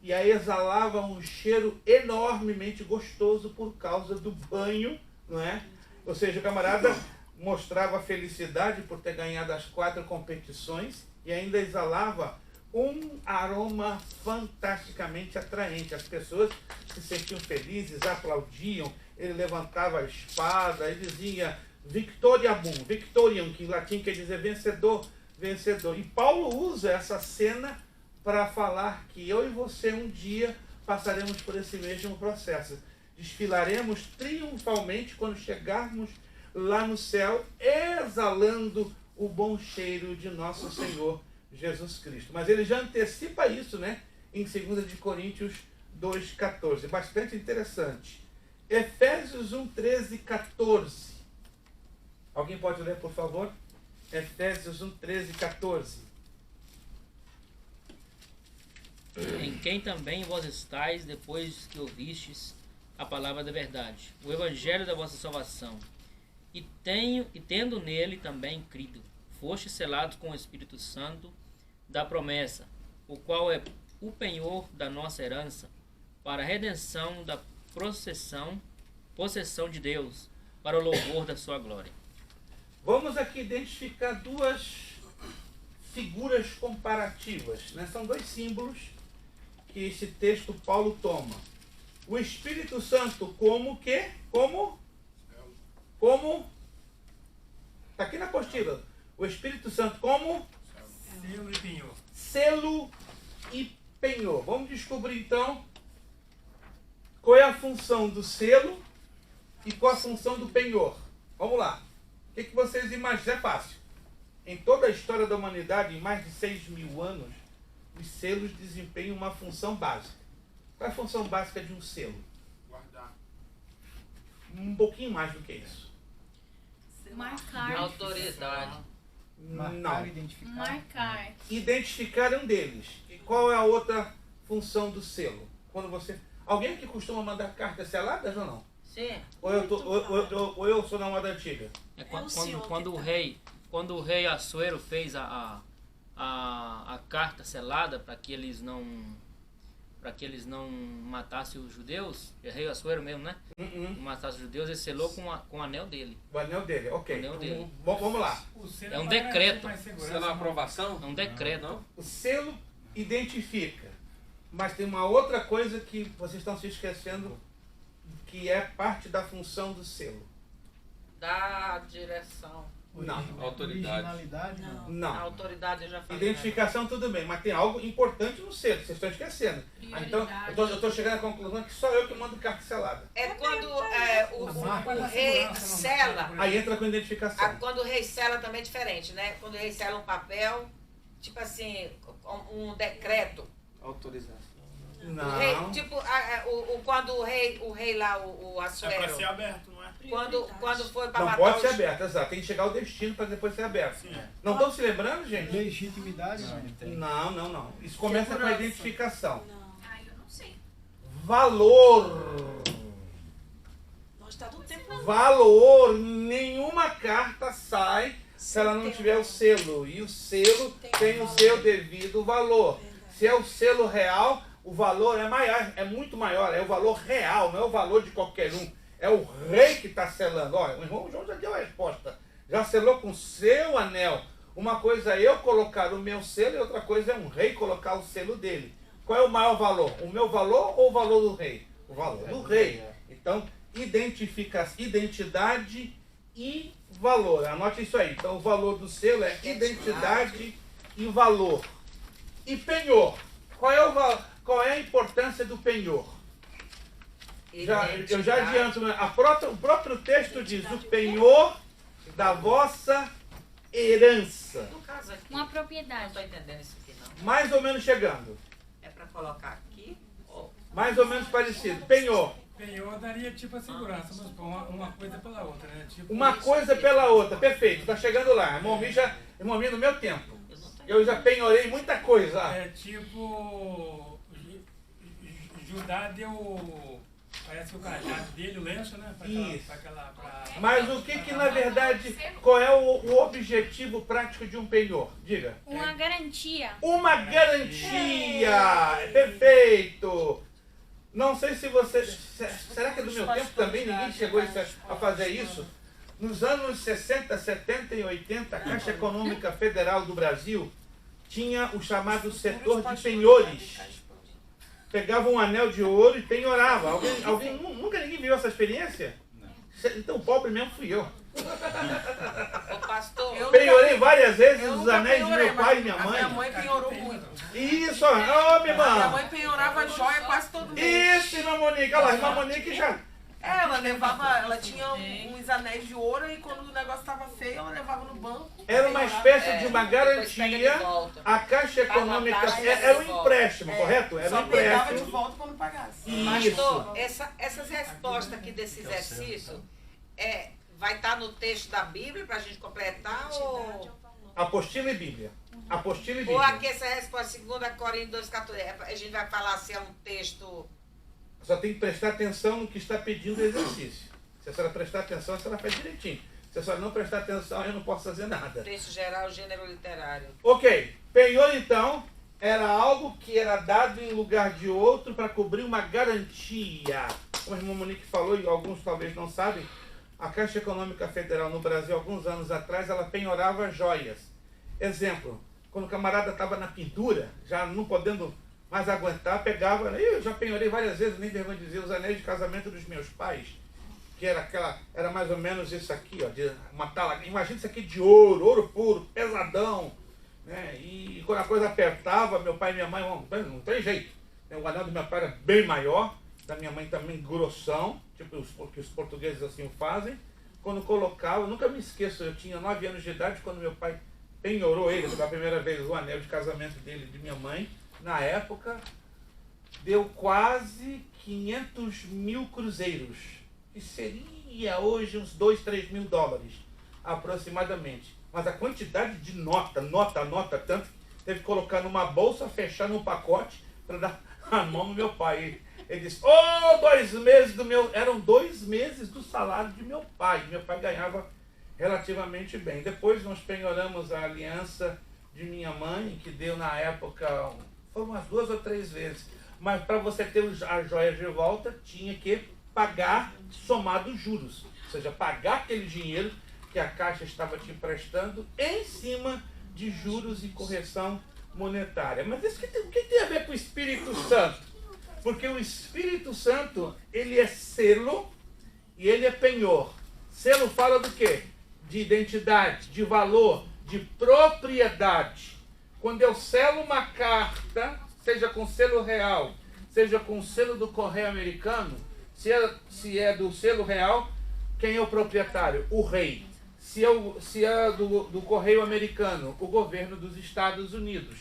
e aí exalava um cheiro enormemente gostoso por causa do banho, não é? Ou seja, o camarada mostrava felicidade por ter ganhado as 4 competições e ainda exalava um aroma fantasticamente atraente. As pessoas se sentiam felizes, aplaudiam, ele levantava a espada e dizia Victoriamum, Victoriam, que em latim quer dizer vencedor, vencedor. E Paulo usa essa cena para falar que eu e você um dia passaremos por esse mesmo processo. Desfilaremos triunfalmente quando chegarmos lá no céu, exalando o bom cheiro de nosso Senhor Jesus Cristo. Mas ele já antecipa isso, né? Em 2 de Coríntios 2,14. Bastante interessante. Efésios 1, 13 e 14. Alguém pode ler, por favor? Efésios 1, 13 e 14. Em quem também vós estáis, depois que ouvistes a palavra da verdade, o evangelho da vossa salvação, e tendo nele também crido, fostes selados com o Espírito Santo da promessa, o qual é o penhor da nossa herança, para a redenção da possessão de Deus, para o louvor da sua glória. Vamos aqui identificar 2 figuras comparativas, né? São 2 símbolos que esse texto Paulo toma. O Espírito Santo como que? Como? Está aqui na apostila. O Espírito Santo como? Selo e penhor. Selo e penhor. Vamos descobrir então qual é a função do selo e qual a função do penhor. Vamos lá. O que vocês imaginam? É fácil. Em toda a história da humanidade, em mais de 6.000 anos, os selos desempenham uma função básica. Qual é a função básica de um selo? Guardar. Um pouquinho mais do que isso. Marcar. Autoridade. Não. Identificar. Marcar. Identificar um deles. E qual é a outra função do selo? Quando você... Alguém aqui costuma mandar cartas seladas ou não? Sim. Ou eu sou na moda antiga? É quando o rei Assuero fez a carta selada para que eles não matassem os judeus, é rei Assuero mesmo, né? Não matassem os judeus, ele selou com o anel dele. O anel dele, ok. O anel dele. Vamos lá. É um decreto. Selo é aprovação? É um decreto. Não? O selo identifica, mas tem uma outra coisa que vocês estão se esquecendo, que é parte da função do selo. Da direção. Não. Autoridade. Originalidade, não. A Não. autoridade eu já falei. Identificação tudo bem, mas tem algo importante no selo, vocês estão esquecendo. Então, eu estou chegando à conclusão que só eu que mando carta selada. É quando o rei sela. Aí entra com identificação. Quando o rei sela também é diferente, né? Quando o rei sela um papel, tipo assim, um decreto. Autorização. Não. O rei, tipo, quando o rei lá, o Assuero. É para ser aberto, não é? Quando foi para Não matar pode ser os... aberto, exato. Tem que chegar ao destino para depois ser aberto. Sim. Não estão se lembrando, gente? Legitimidade, não. Não. Isso começa com a identificação. Ah, eu não sei. Valor. Nós está do tempo. Valor. Nenhuma carta sai se ela não tiver o selo. E o selo tem o seu devido valor. Se é o selo real, o valor é maior, é muito maior. É o valor real, não é o valor de qualquer um. É o rei que está selando. Olha, o irmão João já deu a resposta. Já selou com o seu anel. Uma coisa é eu colocar o meu selo e outra coisa é um rei colocar o selo dele. Qual é o maior valor? O meu valor ou o valor do rei? O valor do rei. Então, identidade e valor. Anote isso aí. Então, o valor do selo é identidade e valor. E penhor. Qual é a importância do penhor? Eu já adianto, né? O próprio texto diz o penhor da vossa herança. No caso aqui, Uma propriedade. não estou entendendo isso aqui não. Mais ou menos chegando. É para colocar aqui? Ou... Mais ou menos parecido. Penhor. Penhor daria tipo a segurança, mas pô, uma coisa pela outra, né? Tipo, Uma coisa pela outra. Perfeito. Está chegando lá. Irmão Mi no meu tempo. Eu já penhorei muita coisa. é tipo... Judá deu Parece que o cajado dele, o lenço, né? Isso. Pra Mas o que na verdade, qual é o objetivo prático de um penhor? Diga. Uma garantia. Uma garantia! Perfeito! Não sei se você... Será que é do meu tempo também ninguém chegou a fazer isso? Nos anos 60, 70 e 80, a Caixa Econômica Federal do Brasil tinha o chamado setor de penhores. Pegava um anel de ouro e penhorava. Nunca ninguém viu essa experiência? Não. Então, pobre mesmo fui eu. Ô, pastor, Penhorei várias vezes os anéis de meu pai e minha mãe. Minha mãe penhorou muito. Isso, ó, minha irmã. Minha mãe penhorava joia quase todo mês. Isso, irmã Monique. Olha lá, irmã Monique já... Ela levava, ela tinha uns anéis de ouro e quando o negócio estava feio, ela levava no banco. Era uma espécie de uma garantia. A Caixa Econômica era um empréstimo, correto? Era um empréstimo. Pegava de volta quando pagasse. Pastor, essas respostas aqui desse exercício vai estar no texto da Bíblia para a gente completar ou... Apostila e Bíblia. Apostila e Bíblia. Ou aqui essa resposta, 2 Coríntios 2,14, a gente vai falar se é um texto... Só tem que prestar atenção no que está pedindo o exercício. Se a senhora prestar atenção, a senhora faz direitinho. Se a senhora não prestar atenção, eu não posso fazer nada. Texto geral, gênero literário. Ok. Penhor, então, era algo que era dado em lugar de outro para cobrir uma garantia. Como a irmã Monique falou, e alguns talvez não sabem, a Caixa Econômica Federal no Brasil, alguns anos atrás, ela penhorava joias. Exemplo, quando o camarada estava na pintura, já não podendo... mas aguentar, pegava... Eu já penhorei várias vezes, nem vergonha de dizer, os anéis de casamento dos meus pais, que era mais ou menos isso aqui, ó, de uma tala. Imagina isso aqui de ouro, ouro puro, pesadão, né? E quando a coisa apertava, meu pai e minha mãe, não tem jeito. O anel do meu pai era bem maior, da minha mãe também grossão, tipo que os portugueses assim o fazem. Quando colocava, eu nunca me esqueço, eu tinha 9 anos de idade quando meu pai penhorou ele pela primeira vez, o anel de casamento dele e de minha mãe. Na época, deu quase 500 mil cruzeiros, que seria hoje uns 2, 3 mil dólares, aproximadamente. Mas a quantidade de nota, tanto que teve que colocar numa bolsa, fechar num pacote, para dar a mão no meu pai. Ele disse, 2 meses do meu... Eram 2 meses do salário de meu pai. Meu pai ganhava relativamente bem. Depois nós penhoramos a aliança de minha mãe, que deu na época... Foram umas 2 ou 3 vezes. Mas para você ter as joias de volta, tinha que pagar somado os juros. Ou seja, pagar aquele dinheiro que a Caixa estava te emprestando em cima de juros e correção monetária. Mas isso o que tem a ver com o Espírito Santo? Porque o Espírito Santo, ele é selo e ele é penhor. Selo fala do quê? De identidade, de valor, de propriedade. Quando eu selo uma carta, seja com selo real, seja com selo do correio americano, se é do selo real, quem é o proprietário? O rei. Se é do correio americano, o governo dos Estados Unidos.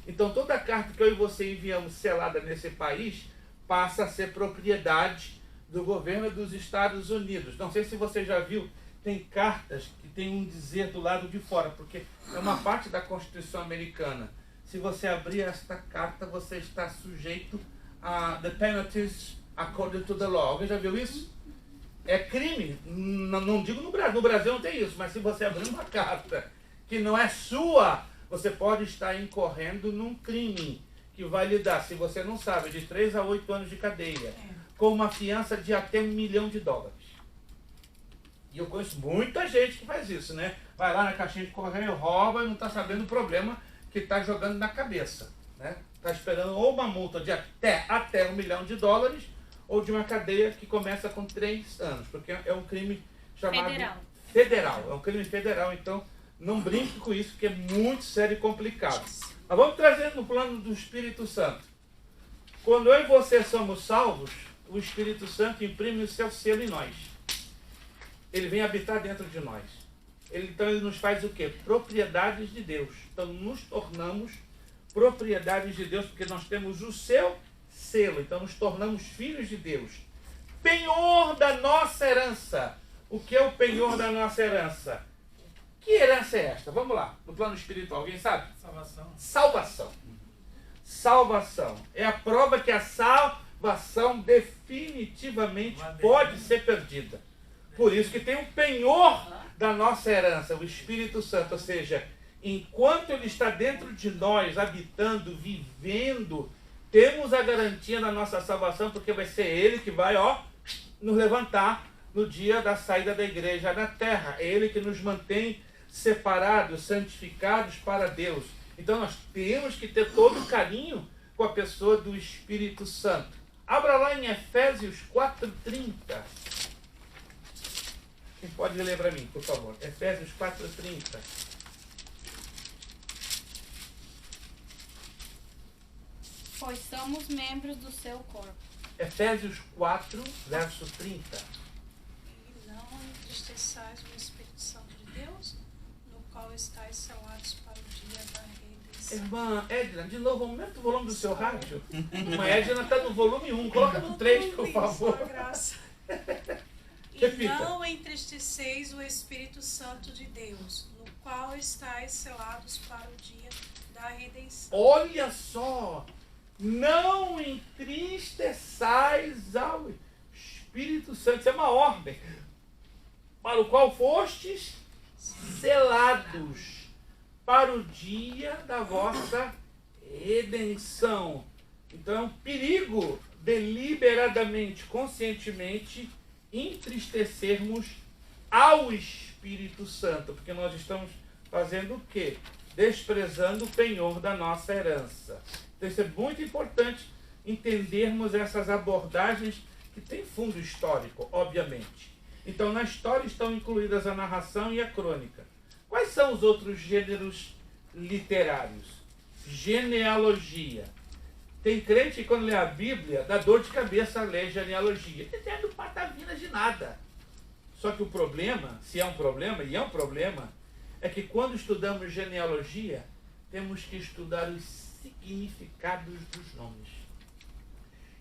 Então toda carta que eu e você enviamos selada nesse país passa a ser propriedade do governo dos Estados Unidos. Não sei se você já viu, tem cartas que tem um dizer do lado de fora, porque é uma parte da Constituição americana. Se você abrir esta carta, você está sujeito a the penalties according to the law. Alguém já viu isso? É crime. Não digo no Brasil. No Brasil não tem isso, mas se você abrir uma carta que não é sua, você pode estar incorrendo num crime que vai lhe dar, se você não sabe, de 3 a 8 anos de cadeia, com uma fiança de até $1 milhão. E eu conheço muita gente que faz isso, né? Vai lá na caixinha de correio, rouba e não está sabendo o problema que está jogando na cabeça, né? Está esperando ou uma multa de até $1 milhão, ou de uma cadeia que começa com 3 anos, porque é um crime chamado... Federal. É um crime federal, então não brinque com isso, que é muito sério e complicado. Mas vamos trazer no plano do Espírito Santo. Quando eu e você somos salvos, o Espírito Santo imprime o seu selo em nós. Ele vem habitar dentro de nós. Então ele nos faz o quê? Propriedades de Deus. Então nos tornamos propriedades de Deus, porque nós temos o seu selo. Então nos tornamos filhos de Deus. Penhor da nossa herança. O que é o penhor da nossa herança? Que herança é esta? Vamos lá, no plano espiritual, alguém sabe? Salvação. Salvação. Salvação. É a prova que a salvação definitivamente pode ser perdida. Por isso que tem o penhor da nossa herança, o Espírito Santo. Ou seja, enquanto ele está dentro de nós, habitando, vivendo, temos a garantia da nossa salvação, porque vai ser ele que vai, nos levantar no dia da saída da igreja na terra. É ele que nos mantém separados, santificados para Deus. Então nós temos que ter todo o carinho com a pessoa do Espírito Santo. Abra lá em Efésios 4:30. Quem pode ler para mim, por favor? Efésios 4:30. Pois somos membros do seu corpo. Efésios 4, verso 30. E não entristeçais o Espírito Santo de Deus, no qual estáis selados para o dia da redenção. Irmã Edna, de novo, aumenta o volume do seu rádio. Irmã Edna está no volume 1, coloca no 3, por favor. E Repita. não entristeceis o Espírito Santo de Deus, no qual estáis selados para o dia da redenção. Olha só! Não entristeçais ao Espírito Santo. Isso é uma ordem. Para o qual fostes selados para o dia da vossa redenção. Então é um perigo deliberadamente, conscientemente, entristecermos ao Espírito Santo. Porque nós estamos fazendo o quê? Desprezando o penhor da nossa herança. Então isso é muito importante entendermos essas abordagens que têm fundo histórico, obviamente. Então na história estão incluídas a narração e a crônica. Quais são os outros gêneros literários? Genealogia. Tem crente que quando lê a Bíblia dá dor de cabeça a ler genealogia. Não entende patavinas de nada. Só que o problema, se é um problema, e é um problema, é que quando estudamos genealogia, temos que estudar os significados dos nomes.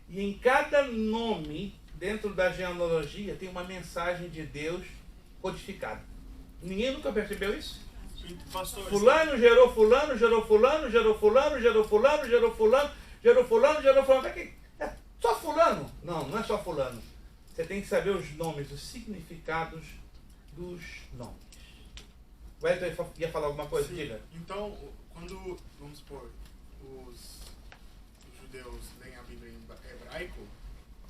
E em cada nome, dentro da genealogia, tem uma mensagem de Deus codificada. Ninguém nunca percebeu isso? Pastor, Fulano gerou fulano, gerou fulano, gerou fulano, gerou fulano, gerou fulano, gerou fulano, gerou fulano. É só fulano? Não, não é só fulano. Você tem que saber os nomes, os significados dos nomes. O Elton ia falar alguma coisa? sim. Diga. Então, quando, vamos supor, os judeus leem a Bíblia em hebraico,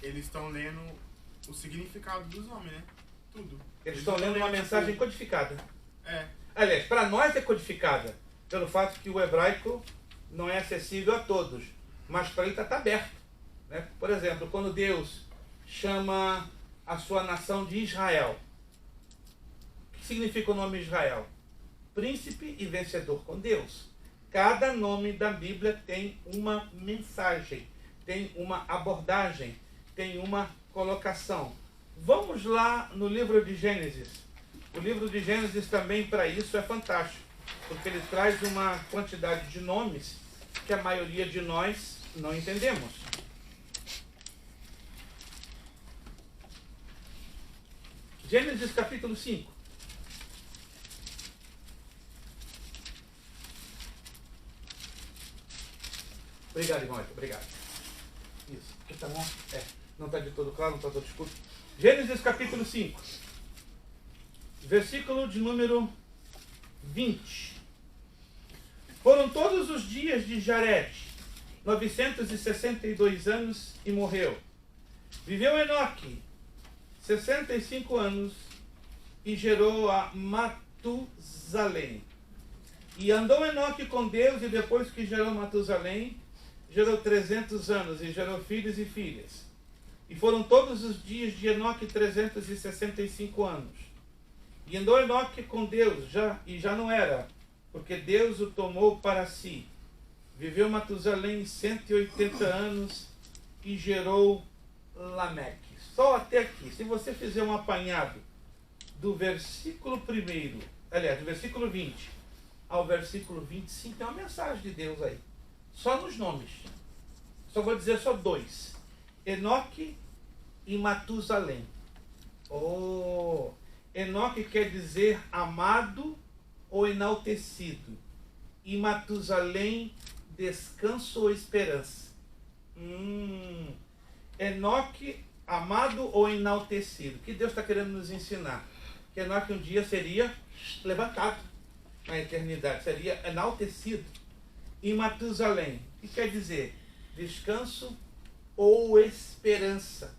eles estão lendo o significado dos nomes, né? Tudo. Eles estão lendo uma mensagem tipo, codificada. É. Aliás, para nós é codificada, pelo fato que o hebraico não é acessível a todos, mas para ele está aberto. Né? Por exemplo, quando Deus chama a sua nação de Israel, o que significa o nome Israel? Príncipe e vencedor com Deus. Cada nome da Bíblia tem uma mensagem, tem uma abordagem, tem uma colocação. Vamos lá no livro de Gênesis. O livro de Gênesis também, para isso, é fantástico, porque ele traz uma quantidade de nomes que a maioria de nós não entendemos. Gênesis capítulo 5. Obrigado, irmão. Obrigado. Isso. Aqui tá bom? É. Não está de todo claro, não está todo escuro. Gênesis capítulo 5. Versículo de número 20. Foram todos os dias de Jared, 962 anos, e morreu. Viveu Enoque 65 anos e gerou a Matusalém. E andou Enoque com Deus, e depois que gerou Matusalém, gerou 300 anos e gerou filhos e filhas. E foram todos os dias de Enoque 365 anos. E andou Enoque com Deus, já não era, porque Deus o tomou para si. Viveu Matusalém 180 anos e gerou Lameque. Só até aqui. Se você fizer um apanhado do versículo 1, aliás, do versículo 20 ao versículo 25, tem uma mensagem de Deus aí. Só nos nomes. Só vou dizer só dois. Enoque e Matusalém. Oh! Enoque quer dizer amado ou enaltecido. E Matusalém, descanso ou esperança. Enoque, amado ou enaltecido? O que Deus está querendo nos ensinar? Que Enoque um dia seria levantado na eternidade, seria enaltecido. E Matusalém, o que quer dizer? Descanso ou esperança.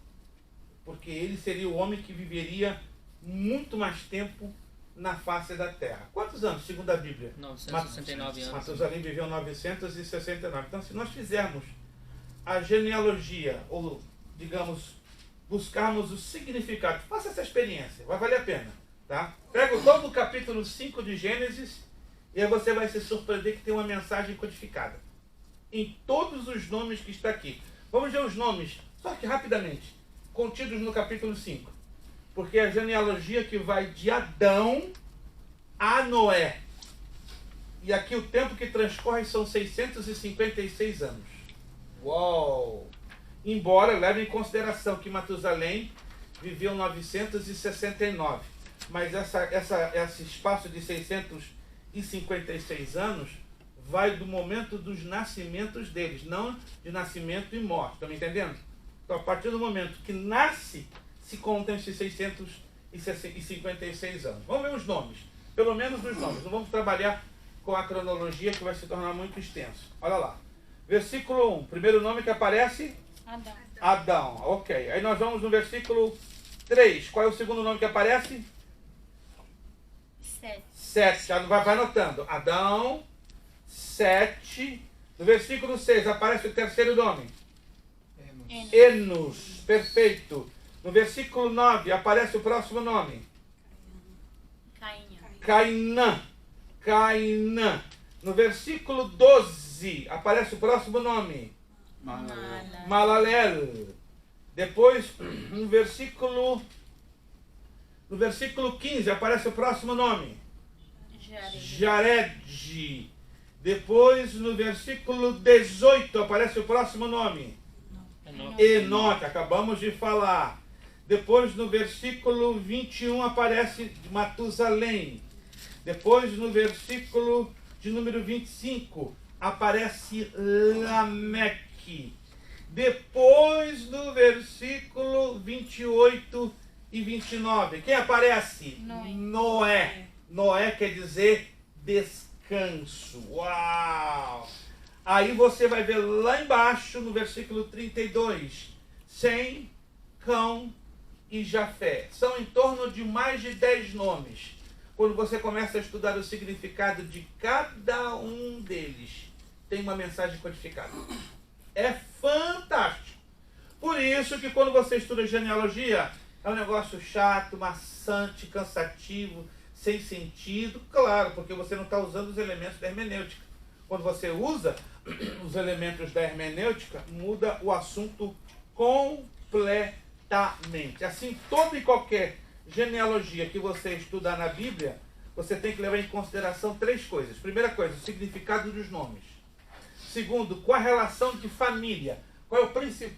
Porque ele seria o homem que viveria muito mais tempo na face da terra. Quantos anos, segundo a Bíblia? 969 anos. Matusalém viveu 969. Então, se nós fizermos a genealogia, ou, digamos, buscarmos o significado, faça essa experiência, vai valer a pena. Tá? Pega todo o capítulo 5 de Gênesis e aí você vai se surpreender que tem uma mensagem codificada em todos os nomes que está aqui. Vamos ver os nomes, só que rapidamente, contidos no capítulo 5. Porque é a genealogia que vai de Adão a Noé. E aqui o tempo que transcorre são 656 anos. Uau! Embora leve em consideração que Matusalém viveu 969. Mas esse espaço de 656 anos vai do momento dos nascimentos deles, não de nascimento e morte. Estão me entendendo? Então, a partir do momento que nasce, se contam esses 656 anos. Vamos ver os nomes. Pelo menos os nomes. Não vamos trabalhar com a cronologia, que vai se tornar muito extenso. Olha lá. Versículo 1. Primeiro nome que aparece? Adão. Adão. Ok. Aí nós vamos no versículo 3. Qual é o segundo nome que aparece? Sete. Já vai anotando. Adão, Sete. No versículo 6 aparece o terceiro nome. Enos. Perfeito. No versículo 9 aparece o próximo nome. Cainã. Cainã. No versículo 12 aparece o próximo nome. Malalel. Depois, no versículo 15 aparece o próximo nome. Jared. Depois, no versículo 18 aparece o próximo nome. Enoque. Acabamos de falar. Depois, no versículo 21 aparece Matusalém. Depois, no versículo de número 25 aparece Lameque. Depois, no versículo 28 e 29, quem aparece? Noé. Noé quer dizer descanso. Uau! Aí você vai ver lá embaixo, no versículo 32, Sem, Cão e Jafé. São em torno de mais de 10 nomes. Quando você começa a estudar o significado de cada um deles, tem uma mensagem codificada. É fantástico. Por isso que quando você estuda genealogia, é um negócio chato, maçante, cansativo, sem sentido. Claro, porque você não está usando os elementos da hermenêutica. Quando você usa os elementos da hermenêutica, muda o assunto completamente. Assim, toda e qualquer genealogia que você estudar na Bíblia, você tem que levar em consideração 3 coisas. Primeira coisa, o significado dos nomes. Segundo, qual a relação de família? Qual é o principal